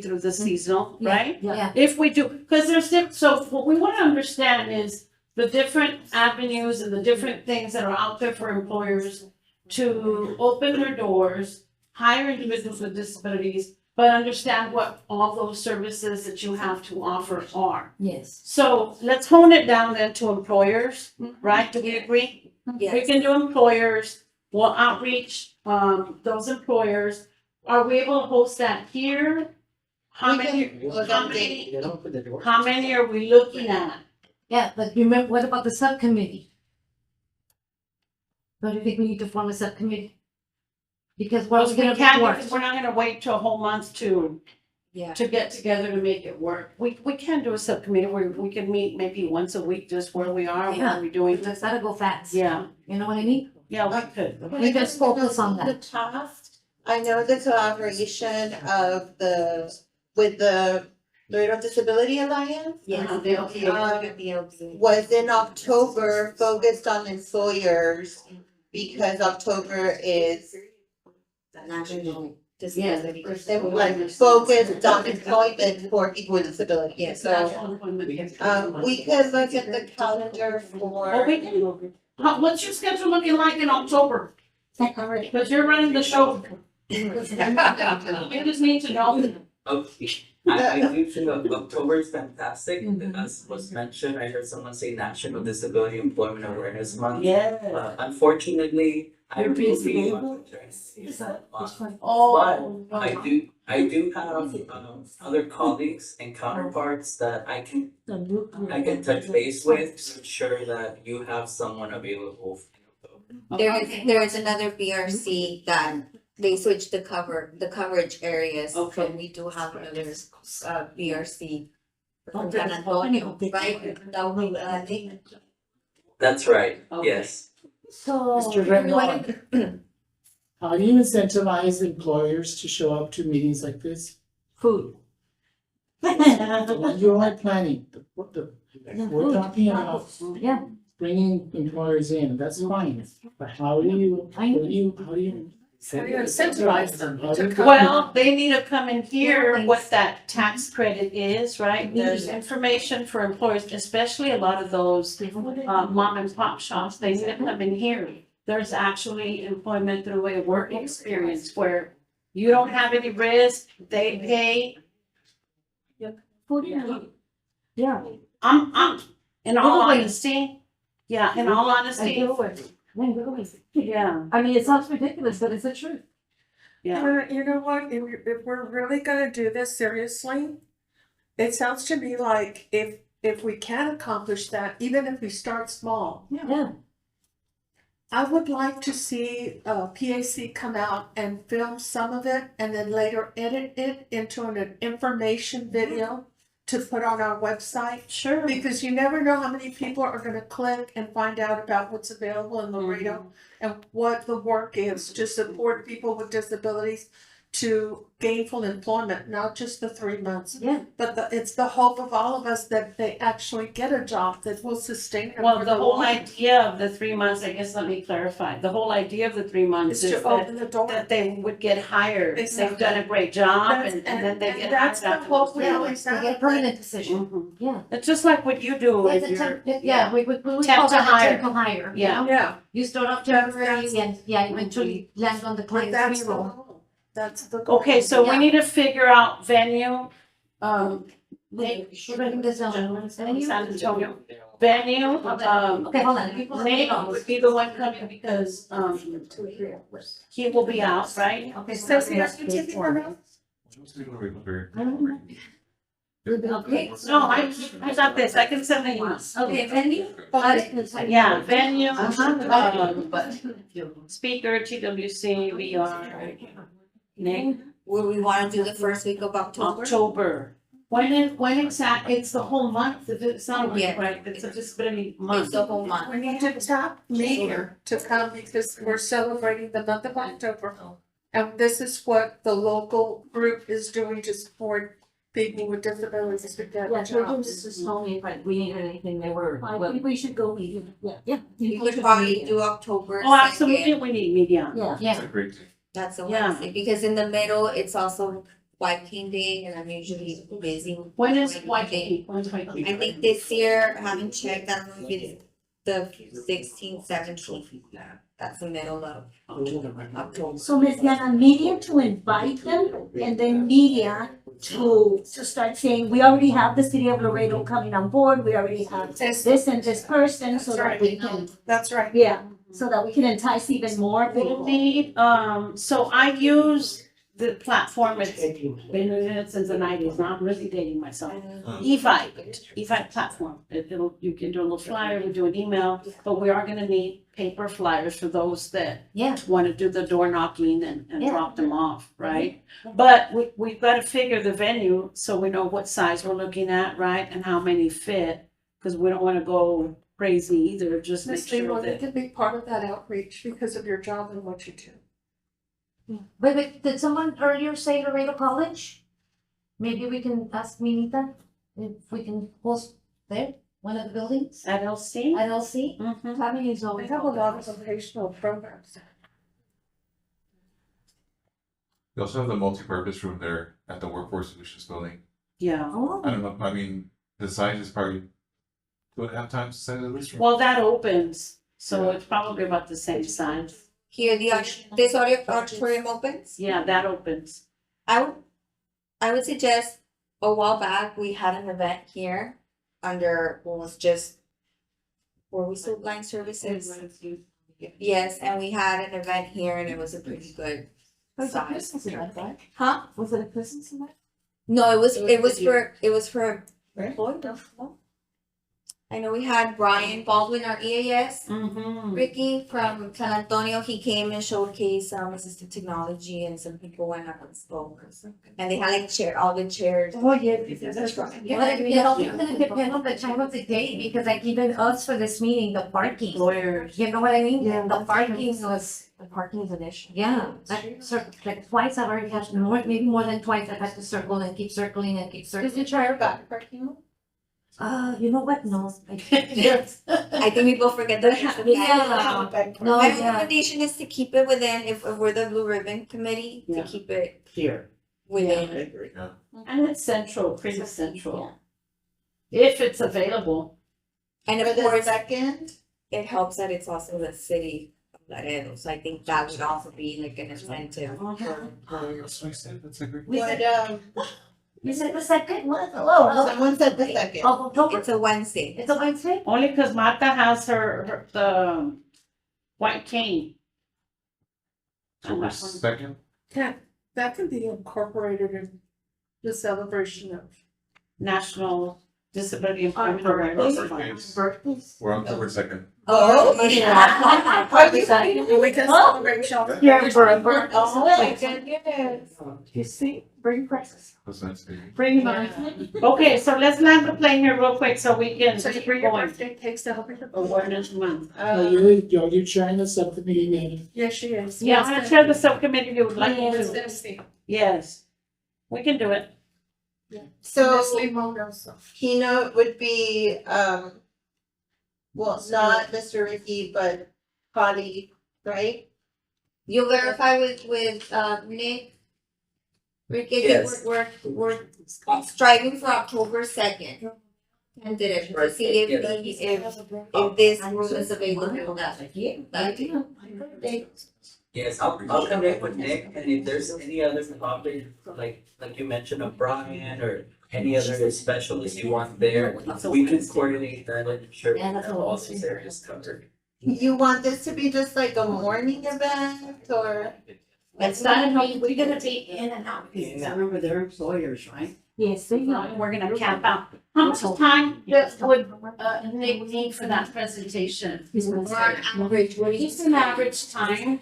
through the seasonal, right? Yeah. If we do, because so what we want to understand is the different avenues and the different things that are out there for employers to open their doors, hire individuals with disabilities, but understand what all those services that you have to offer are. Yes. So let's hone it down then to employers, right? Do we agree? We Yes. can do employers, we'll outreach, those employers. Are we able to host that here? How We many, can look how at many, They don't open the door. how many are we looking at? Yeah, but remember, what about the subcommittee? Don't you think we need to form a subcommittee? Because what Well, we we gonna can't, report? because we're not gonna wait till a whole month to Yeah. get together to make it work. We can do a subcommittee where we can meet maybe once a week, just where we are, what are we doing? Just gotta go fast. Yeah, You know what I mean? yeah, we could. We just focus on The that. task, I know the collaboration with the Laredo Disability Alliance. Was in October, focused on employers, because October is National Yes. Disabilities. they were like focused on employment for people with disabilities. Yes. So, we could look at the calendar Well, for, we can, what's your schedule looking like in October? Because you're running the show. We just need to know. Okay, I do think October is fantastic, as was mentioned, I heard someone say National Disability Employment Awareness Month. Yeah. Unfortunately, I You're will busy. be on maternity that month. Oh, But I do have other colleagues and counterparts that I can touch base with to ensure that you have someone available. There is another BRC that they switched the coverage areas, so Okay. we do have another BRC. From San Antonio, right? That will be, That's right, Okay. yes. So. Mr. Rendon, how do you incentivize employers to show up to meetings like this? Food. You are planning, we're talking about Yeah. bringing employers in, that's fine, but how do you Incentivize them to come. Well, they need to come and hear what that tax credit is, right? There's information for employers, especially a lot of those mom and pop shops, they need to come in here. There's actually employment through a work experience where you don't have any risk, they pay. Yeah. I'm, in all Really? honesty, yeah, in all honesty, yeah, I mean, it sounds ridiculous, but it's the truth. yeah. You know what, if we're really gonna do this seriously, it sounds to me like if we can accomplish that, even if we start small, Yeah. I would like to see PAC come out and film some of it and then later edit it into an information video to put on our website. Sure. Because you never know how many people are gonna click and find out about what's available in Laredo and what the work is to support people with disabilities to gainful employment, not just the 3 months. Yeah. But it's the hope of all of us that they actually get a job that will sustain them. Well, for the whole long. idea of the 3 months, I guess, let me clarify, the whole idea of the 3 months Is is to that, open the door. that they would get hired. Exactly. They've done a great job That's- and then they and get that's hired the hope we afterwards. always They have. get a permanent position. Mhm. Yeah. It's just like what you do if you're, Yeah, we Temp call to that hire. temp to hire. you Yeah. know? Yeah. You start off That's- temporary and, yeah, eventually land on the But client's that's the payroll. goal. That's the goal. okay, so we Yeah. need to figure out venue, We're writing this down. San Antonio, venue, Okay, hold on. Let me Nate would be the one coming because, he will be out, right? Okay, So, see, are you taking her out? Okay. No, I got this, I can send the email. Okay, venue? Yeah, venue, But. speaker, TWC, VR, Nick, Would we wanna do the first week of October? October. When exact, it's the whole month, it's not a week, Yeah. right, it's a disability It's month. the whole month. We need to tap Mayor to come because we're celebrating the month of October. And this is what the local group is doing to support people with disabilities to get Yeah, children jobs. just told me if we needed anything, they were. I think we should go meet, yeah. You could probably do October Oh, absolutely, second. we need media. Yeah. That's a great thing. That's a Yeah. Wednesday, because in the middle, it's also White King Day and I'm usually busy. When is White White King King? When's White King? I think this year, I haven't checked, I don't know if it's the 16th, 17th. That's the middle of October. So Ms. Yana, media to invite them and then media to start saying, we already have the city of Laredo coming on board, we already have this and this person, so that we can, That's right. yeah, so that we can entice even more We'll people. need, so I use the platform, it's been in it since the 90s, now I'm really dating myself. E5 platform, it'll, you can do a little flyer, we do an email, but we are gonna need paper flyers for those that Yeah. wanna do the door knocking and Yeah. drop them off, right? But we've gotta figure the venue, so we know what size we're looking at, right, and how many fit, cause we don't wanna go crazy either, just make Ms. sure Lima, you that. can be part of that outreach because of your job and what you do. Wait, did someone earlier say Laredo College? Maybe we can ask Minita if we can host there, one of the buildings, LLC? LLC? Mhm. How many is They always? have a lot of vocational programs. They also have the multi-purpose room there at the Workforce Solutions building. Yeah, Oh, I don't know, I mean, the size is probably 2.5 times the size of this room. well, that opens, so it's probably about the same size. Here, this auditorium opens. Yeah, that opens. I would suggest a while back, we had an event here under, what was just, were we still blind services? Yes, and we had an event here and it was a pretty good was it size. Christmas event, right? Huh? Was it a Christmas event? No, it was for employed, no? I know we had Brian Baldwin, our EAS. Mm-hmm. Ricky from San Antonio, he came and showcased assistive technology and some people went up and spoke. And they had like all the chairs. Oh, yeah, that's right. Yeah, it also gonna depend on the time of the day, because like even us for this meeting, the parking. Lawyers. You know what I mean? Yeah. The parking is an issue. Yeah, like twice I've already had, maybe more than twice I've had to circle and keep circling and keep circling. Did you try our back parking? You know what? No. I think we both forget that. Yeah. No, My yeah. recommendation is to keep it within, if we're the Blue Ribbon Committee, to Yeah. keep it Here. within. And it's central, pretty central. If it's available. And For of the course, second, it helps that it's also the city of Laredo, so I think that would also be like an incentive. That's a great. would, You said the second? What? Oh, someone said the second. of October? It's a Wednesday. It's a Wednesday? Only because Martha has her the white cane. October 2nd? That can be incorporated in the celebration of. National Disability Employment birthdays. Awareness Month. We're on October 2nd. Oh, We can celebrate shopping. Yeah, forever. Oh, my goodness. You see, bring presents. That's nice. Bring mine. Okay, so let's land the plane here real quick so we can So you keep bring your going. birthday cakes to help with the. Awareness month. You're chairing the subcommittee meeting. Yes, she is. Yeah, I'm gonna chair the subcommittee if you would like me Yes, to. Destiny. Yes, we can do it. So Leslie Mono also. keynote would be, well, not Mr. Ricky, but Polly, right? You'll verify with, Nick? Ricky, Yes. we're striving for October 2nd. Tentative, to see if this room is available that day. Yes, I'll connect with Nick, and if there's any other topic, like you mentioned, of Brian or any other specialist you want there, we can coordinate that and ensure we have all these areas covered. You want this to be just like a morning event or? It's not, we're gonna be in and out, because remember, they're employers, right? Yes, they know. We're gonna camp out. How much time would, Nick need for that presentation? On average, what do you Just an average time.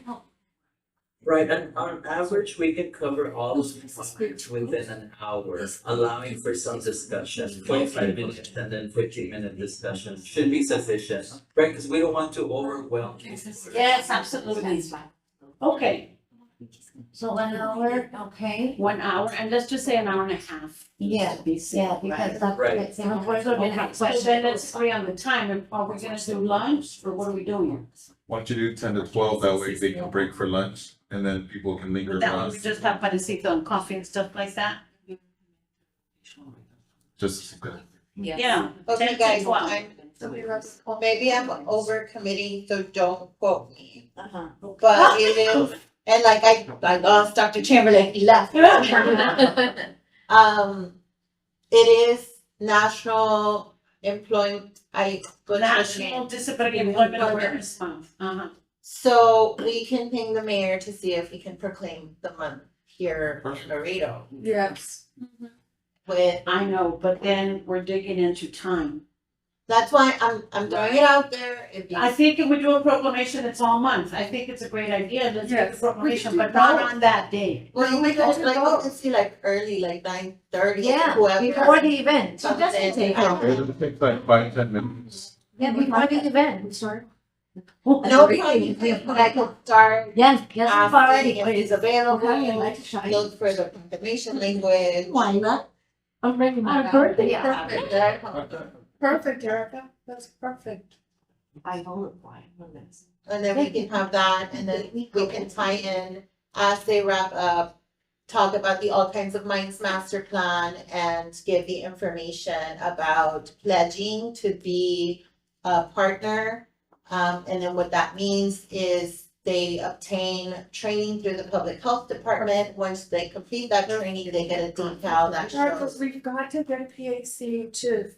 Right, and on average, we can cover all of the topics within an hour, allowing for some discussion, 25 minutes and then 15-minute discussion should be sufficient, right? Because we don't want to overwhelm. Yes, absolutely. Okay, So an hour, okay. 1 hour, and let's just say an hour and a half. Yeah, To be safe, yeah, because that's. Right. that's- We're gonna have, so then let's agree on the time, and are we gonna do lunch, or what are we doing? Why don't you do 10 to 12, that way they can break for lunch, and then people can linger With that one, around, we just have pancito and coffee and stuff like that? just, Yeah. Okay, 10 to guys, 12. well, maybe I'm over committee, so don't quote me. Uh-huh. But it is, and like I lost Dr. Chamberlain, he left. It is National Employment, National Disability Employment Awareness Month. So we can ping the mayor to see if we can proclaim the month here in Laredo Yes. with, I know, but then we're digging into time. that's why I'm throwing it out there. If you I think if we do a proclamation, it's all month. I think it's a great idea. Let's do a Yes. proclamation, but not on that day. Well, we could like, we can see like early, like 9:30, Yeah, whoever. before the event. comes doesn't in. take it'll take like 5-10 minutes. Yeah, before the event, sorry. No problem, but I could start Yes, yes, asking party. if he's available, Okay, I and like to shine. look for the proclamation language. Why not? I'm ready. Our birthday, perfect, Erica, that's perfect. I know it, why, this. And then we can have that, and then we can tie in as they wrap up, talk about the All Kinds of Minds master plan and give the information about pledging to be a partner. And then what that means is they obtain training through the public health department. Once they complete that training, they get a decal that Erica, shows. we've got to get PAC to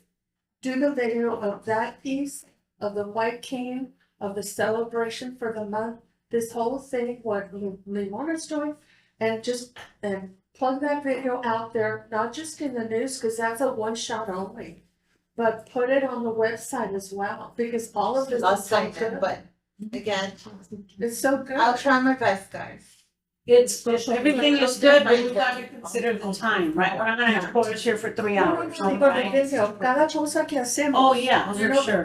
do the video of that piece, of the White King, of the celebration for the month, this whole thing, what Limona's doing, and plug that video out there, not just in the news, because that's a one shot only. But put it on the website as well, because all of this is so Last time, good. but again, It's so good. I'll try my best, guys. It's, everything is good, but you gotta consider the time, right? We're not gonna have quotas here for 3 hours, No, but the right? video, cada cosa que hacemos. Oh, yeah, You for know, sure.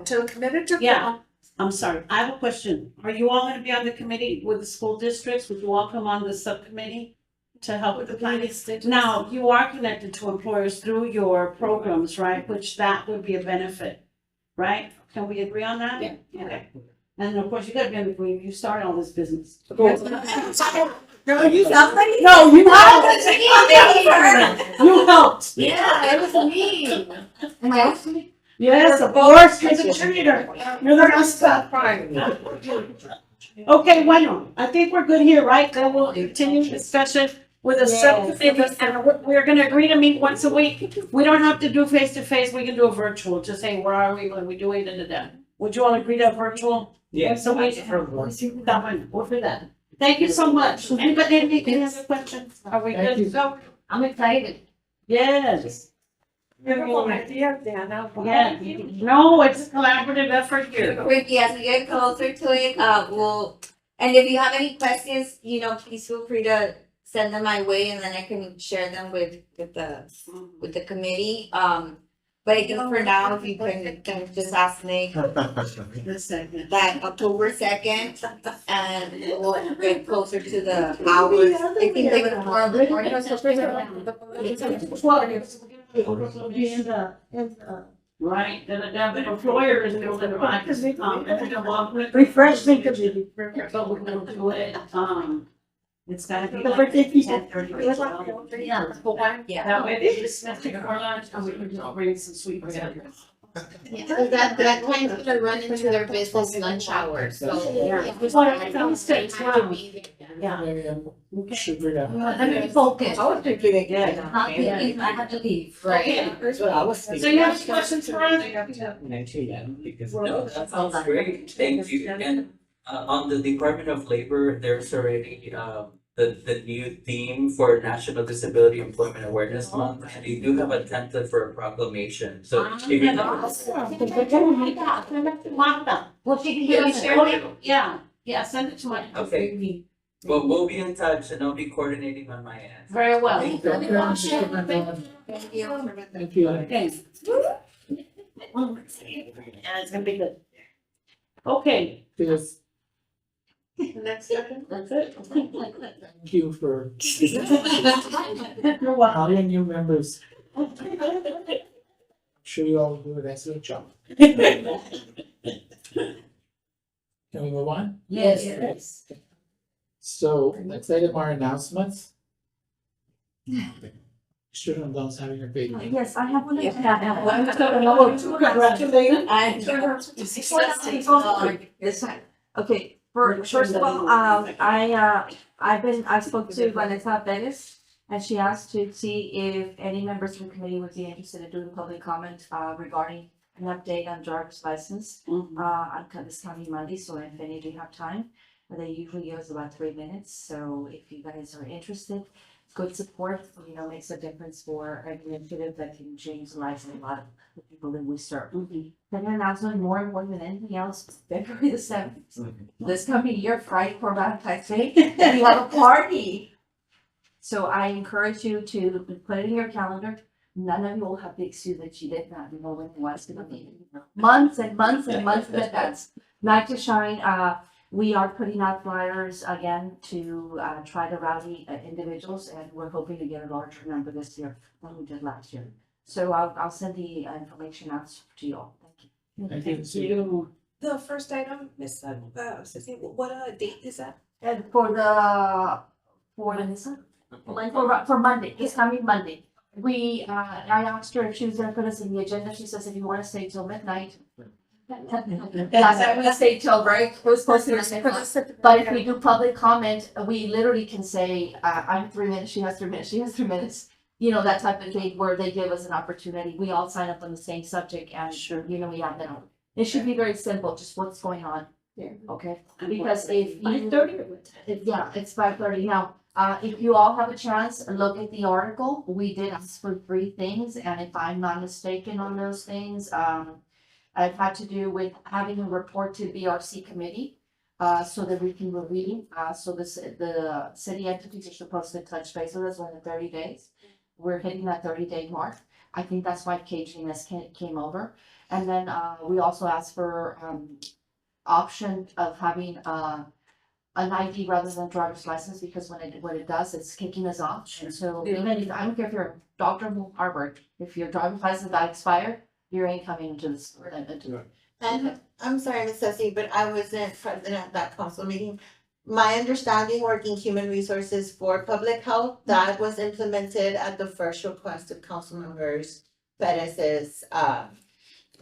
to commit it to. Yeah. I'm sorry, I have a question. Are you all gonna be on the committee with the school districts? Would you all come on the subcommittee to help with the planning? Now, you are connected to employers through your programs, right? Which that would be a benefit, right? Can we agree on that? Yeah. Okay. And of course, you gotta be on the green, you started all this business. No, you Somebody. No, you helped. You helped. Yeah, it was me. And actually, Yes, of course, you're the cheerleader. You're the mascot. Okay, bueno, I think we're good here, right? Then we'll continue discussion with a subcommittee, and we're gonna agree to meet once a week. We don't have to do face to face, we can do a virtual, just say, where are we, what are we doing, da. Would you all agree to a virtual? Yes. So we, that one, we'll do that. Thank you so much. Anybody, any other questions? Are we good to go? I'm excited. Yes. Beautiful idea, Dana. Yeah, no, it's a collaborative effort here. Ricky, as we get closer to it, we'll, and if you have any questions, you know, please feel free to send them my way and then I can share them with the committee. But I think for now, if you can just ask Nick The second. that October 2nd, and we'll get closer to the hours. I think they would more of the morning or something. Right, the employer is going to buy this, and they're gonna walk with. Refreshment committee. But we're gonna do it, it's gotta be The like birthday people. 10:30. Yeah. That way they dismiss it for lunch, and we can just bring some sweet potatoes. Yeah, that time's gonna run into their business lunch hour, so. Yeah. if we Well, start I was they thinking, have to be there. Yeah. Sugar it up. Let me focus. I was thinking again. Not thinking I had to leave. Right. That's what I was thinking. So you have any questions for us? Actually, yeah, because. No, that sounds great, thank you, and on the Department of Labor, there's already the new theme for National Disability Employment Awareness Month, and they do have a template for a proclamation, so if you Well, she Yeah, can share get it. Yeah, send it to my. Okay. we'll be in touch and I'll be coordinating on my end. Very well. Thank you. Thank you. Thank you. Okay. Yeah, it's gonna be good. Okay. Yes, Next second, that's it. thank you for You're welcome. hiring new members. Sure you all do an excellent job. Can we move on? Yes. So next item are announcements. Student loans having a baby. Yes, I have one. Okay, first of all, I spoke to Vanessa Perez, and she asked to see if any members from the committee would be interested in doing public comment, regarding an update on driver's license, on this coming Monday, so if any of you have time. They usually give us about 3 minutes, so if you guys are interested, good support, makes a difference for an initiative that can change the lives of a lot of the people that we serve. Then an announcement, more important than anything else, February the 7th. This coming year, Friday for Valentine's Day, we have a party. So I encourage you to put it in your calendar. None of you will have the excuse that you did not know when it was gonna be. Months and months and months in advance. Night to Shine, we are putting out flyers again to try to rally individuals, and we're hoping to get a larger number this year than we did last year. So I'll send the information out to you all. Thank you. Thank you. See you. The first item, Miss Ceci, what date is that? And for Monday, this coming Monday, I asked her if she was gonna put us in the agenda. She says if you wanna stay till midnight. Yes, I'm gonna stay till break. We're supposed to be but if we do public comment, we literally can say, I have 3 minutes, she has 3 minutes, she has 3 minutes. That type of thing where they give us an opportunity. We all sign up on the same subject and we have that. It should be very simple, just what's going on. Okay, because if you, 5:30, yeah, it's 5:30 now. If you all have a chance, look at the article. We did ask for 3 things, and if I'm not mistaken on those things, it had to do with having a report to BRC committee, so that we can review. So the city entities are supposed to touch base with us within 30 days. We're hitting that 30-day mark. I think that's why KGNS came over. And then, we also asked for, option of having, an ID rather than driver's license, because when it does, it's kicking us off. And so, even if, I don't care if you're a doctor in Harvard, if your driver's license got expired, you ain't coming into the store. And I'm sorry, Ms. Ceci, but I wasn't present at that council meeting. My understanding, working human resources for public health, that was implemented at the first request of council members Perez's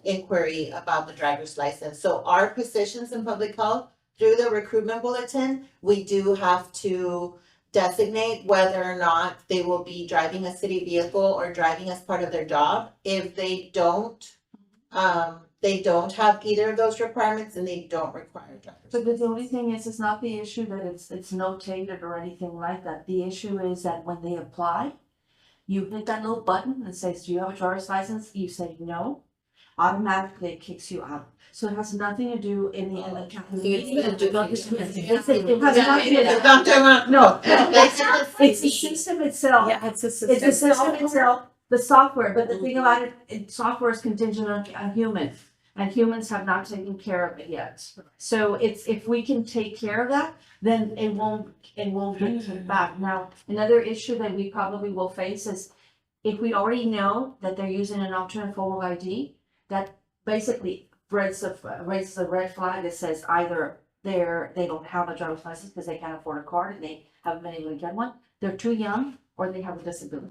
inquiry about the driver's license. So our positions in public health, through the recruitment bulletin, we do have to designate whether or not they will be driving a city vehicle or driving as part of their job. If they don't have either of those requirements, and they don't require driver's. But the only thing is, it's not the issue that it's notated or anything like that. The issue is that when they apply, You hit that little button that says, do you have a driver's license? You say no, automatically it kicks you out. So it has nothing to do in the county. It has nothing to do. No, it's the system itself. Yeah, it's a It's the system itself, the software, but the thing about software is contingent on humans. And humans have not taken care of it yet. So it's, if we can take care of that, then it won't get kicked back. Now, another issue that we probably will face is if we already know that they're using an alternate form of ID, that basically raises a red flag that says either they don't have a driver's license because they can't afford a card and they haven't been able to get one, they're too young, or they have a disability.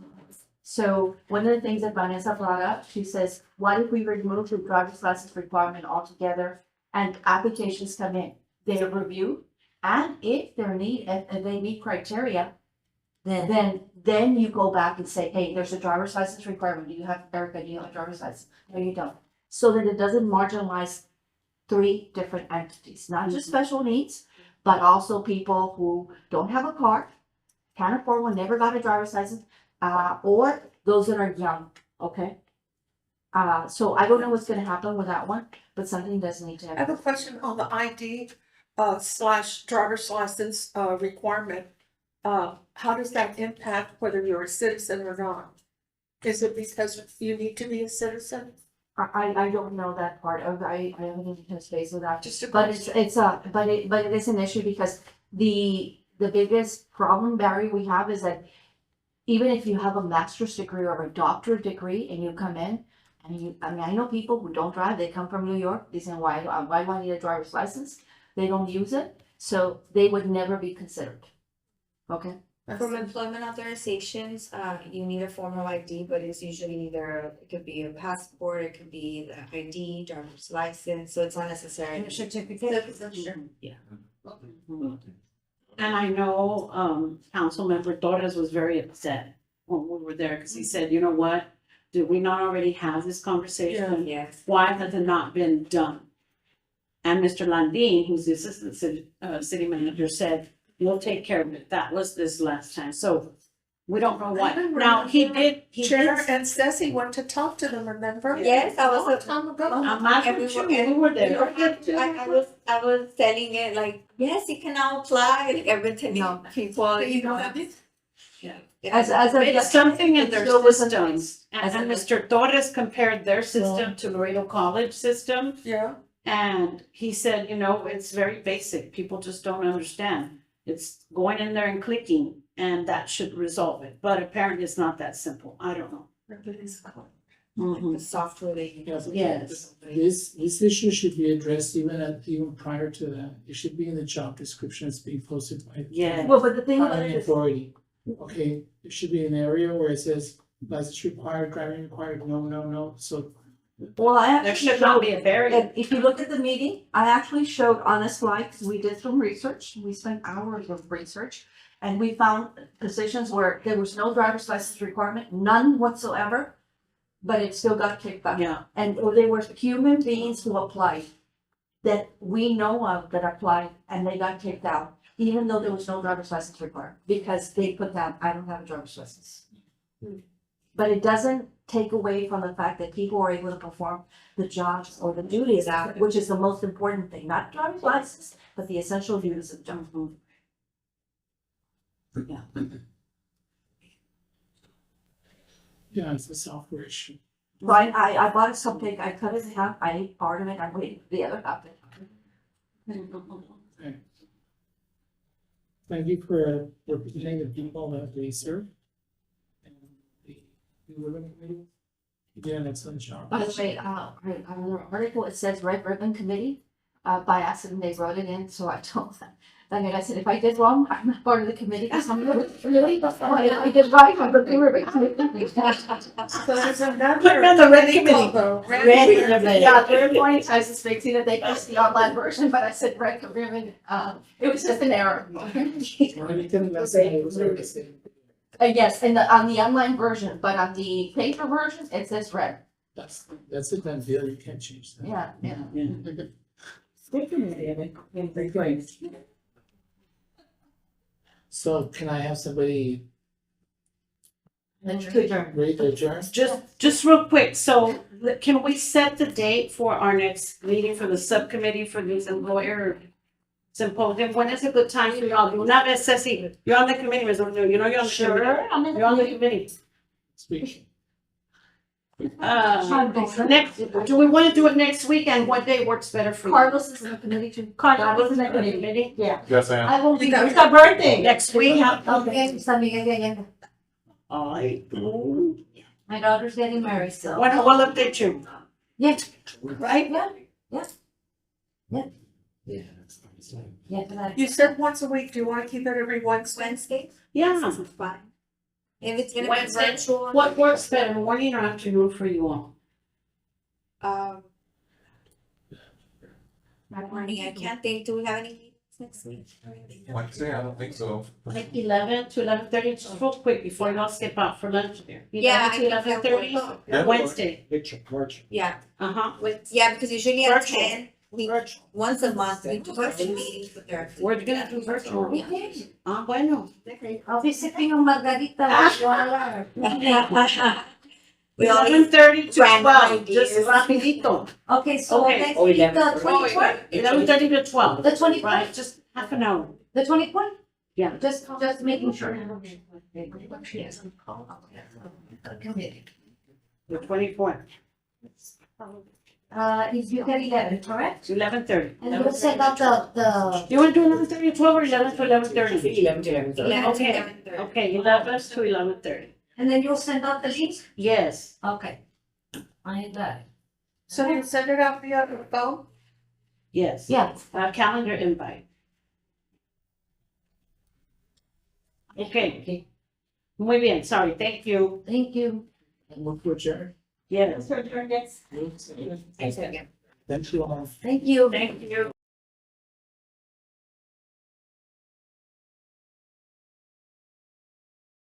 So one of the things that Vanessa brought up, she says, what if we remove the driver's license requirement altogether and applications come in, they're reviewed, and if they meet criteria, then you go back and say, hey, there's a driver's license requirement. Do you have, Erica, do you have a driver's license? No, you don't. So that it doesn't marginalize 3 different entities, not just special needs, but also people who don't have a car, can't afford one, never got a driver's license, or those that are young, okay? So I don't know what's gonna happen with that one, but something does need to I have happen. a question on the ID / driver's license requirement. How does that impact whether you're a citizen or not? Is it because you need to be a citizen? I don't know that part of, I haven't even touched base with that. Just a But question. but it is an issue because the biggest problem, Barry, we have is that even if you have a master's degree or a doctorate degree and you come in and I know people who don't drive, they come from New York, they say, why do I need a driver's license? They don't use it, so they would never be considered. Okay? From employment authorizations, you need a form of ID, but it's usually either, it could be a passport, it could be the ID, driver's license, so it's not necessarily. Certificate. Yeah. And I know, Councilmember Torres was very upset when we were there, because he said, you know what? Did we not already have this conversation? Yes. Why has it not been done? And Mr. Landine, who's the assistant city manager, said, we'll take care of it. That was this last time, so we don't know why. Now, he did. Chair and Ceci went to talk to them, remember? Yes, I was. We were there. I was telling it like, yes, you can now apply, like I've been telling people, you know. As It's something in their still wasn't systems, and Mr. Torres compared their system to Laredo College system. Yeah. And he said, you know, it's very basic, people just don't understand. It's going in there and clicking, and that should resolve it, but apparently it's not that simple, I don't know. The software they use. Yes. This issue should be addressed even prior to that. It should be in the job description that's being posted by. Yeah. Well, but the thing about Hiring it is, authority. Okay, there should be an area where it says license required, driving required, no, so. well, I There actually should not showed, be a barrier. if you look at the meeting, I actually showed on a slide, because we did some research, we spent hours of research. And we found positions where there was no driver's license requirement, none whatsoever, but it still got kicked back. Yeah. And they were human beings who applied, that we know of that applied, and they got kicked out, even though there was no driver's license required, because they put down, I don't have a driver's license. But it doesn't take away from the fact that people are able to perform the jobs or the duties, which is the most important thing, not driver's license, but the essential duties of the job. Yeah. Yeah, it's a software issue. Right, I bought a cupcake, I cut it in half, I ate part of it, I'm waiting for the other half. Okay. Thank you for representing the people that we serve. And the women committee. You did an excellent job. By the way, on the article, it says Red Ribbon Committee, by accident, they wrote it in, so I told them. Then I said, if I did wrong, I'm not part of the committee, because I'm really, if I did right, I'm the ribbon committee. So there's another. Put them on the red committee. Red ribbon. Yeah, they're pointing times it's fixing it, they post the online version, but I said red ribbon, it was just an error. Yes, on the online version, but on the paper version, it says red. That's a done deal, you can't change that. Yeah. So can I have somebody To adjourn. Ready to adjourn? Just real quick, so can we set the date for our next meeting for the subcommittee for these employer symposium? When is a good time for y'all? You're not necessarily, you're on the committee, Ms. O'Neill, you know you're on the committee. Sure, I'm in the You're on the committee. committee. Speak. Next, do we want to do it next week and what day works better for you? Carlos is in the committee too. Carlos is in the committee. Yeah. Yes, I am. I will be. It's her birthday. Next week? Okay, San Miguel de Allende. Alright. My daughter's getting married, so. When, we'll update you. Yeah. Right? Yeah, tonight. You said once a week, do you wanna keep it every Wednesday, Yeah. fine. If it's gonna be Wednesday. virtual. What works better, morning or afternoon for you all? Morning, I can't think, do we have any meetings next week? Wednesday, I don't think so. Like 11 to 11:30, just real quick before y'all skip out for lunch there. Yeah, I 11 to think that 11:30, works. Yeah. Wednesday. Yeah, Uh-huh. yeah, because usually at Virtual. 10, once a month, we do virtual meetings with their. We're gonna do virtual. Ah, bueno. I'll be sipping on margarita while you all are. We always 11:30 to random 12, just ideas. rapidito. Okay, so Okay. next Oh, week, the 11:30. 24th, 11:30 to 12, the 24th, right, just half an hour. the 24th? Yeah. Just making sure. The 24th, Is you at 11, correct? 11:30. And we'll send out the, You wanna do 11:30 to 12 or 11 to 11:30? 11 to 11:30. 11 to Okay. 11:30. Okay, 11 to 11:30. and then you'll send out the link? Yes. Okay. I got it. So you send it out via the phone? Yes. Yeah. Calendar invite. Okay. Muy bien, sorry, thank you. Thank you. Move to adjourn. Yes. Yes. Thank you all. Thank you. Thank you.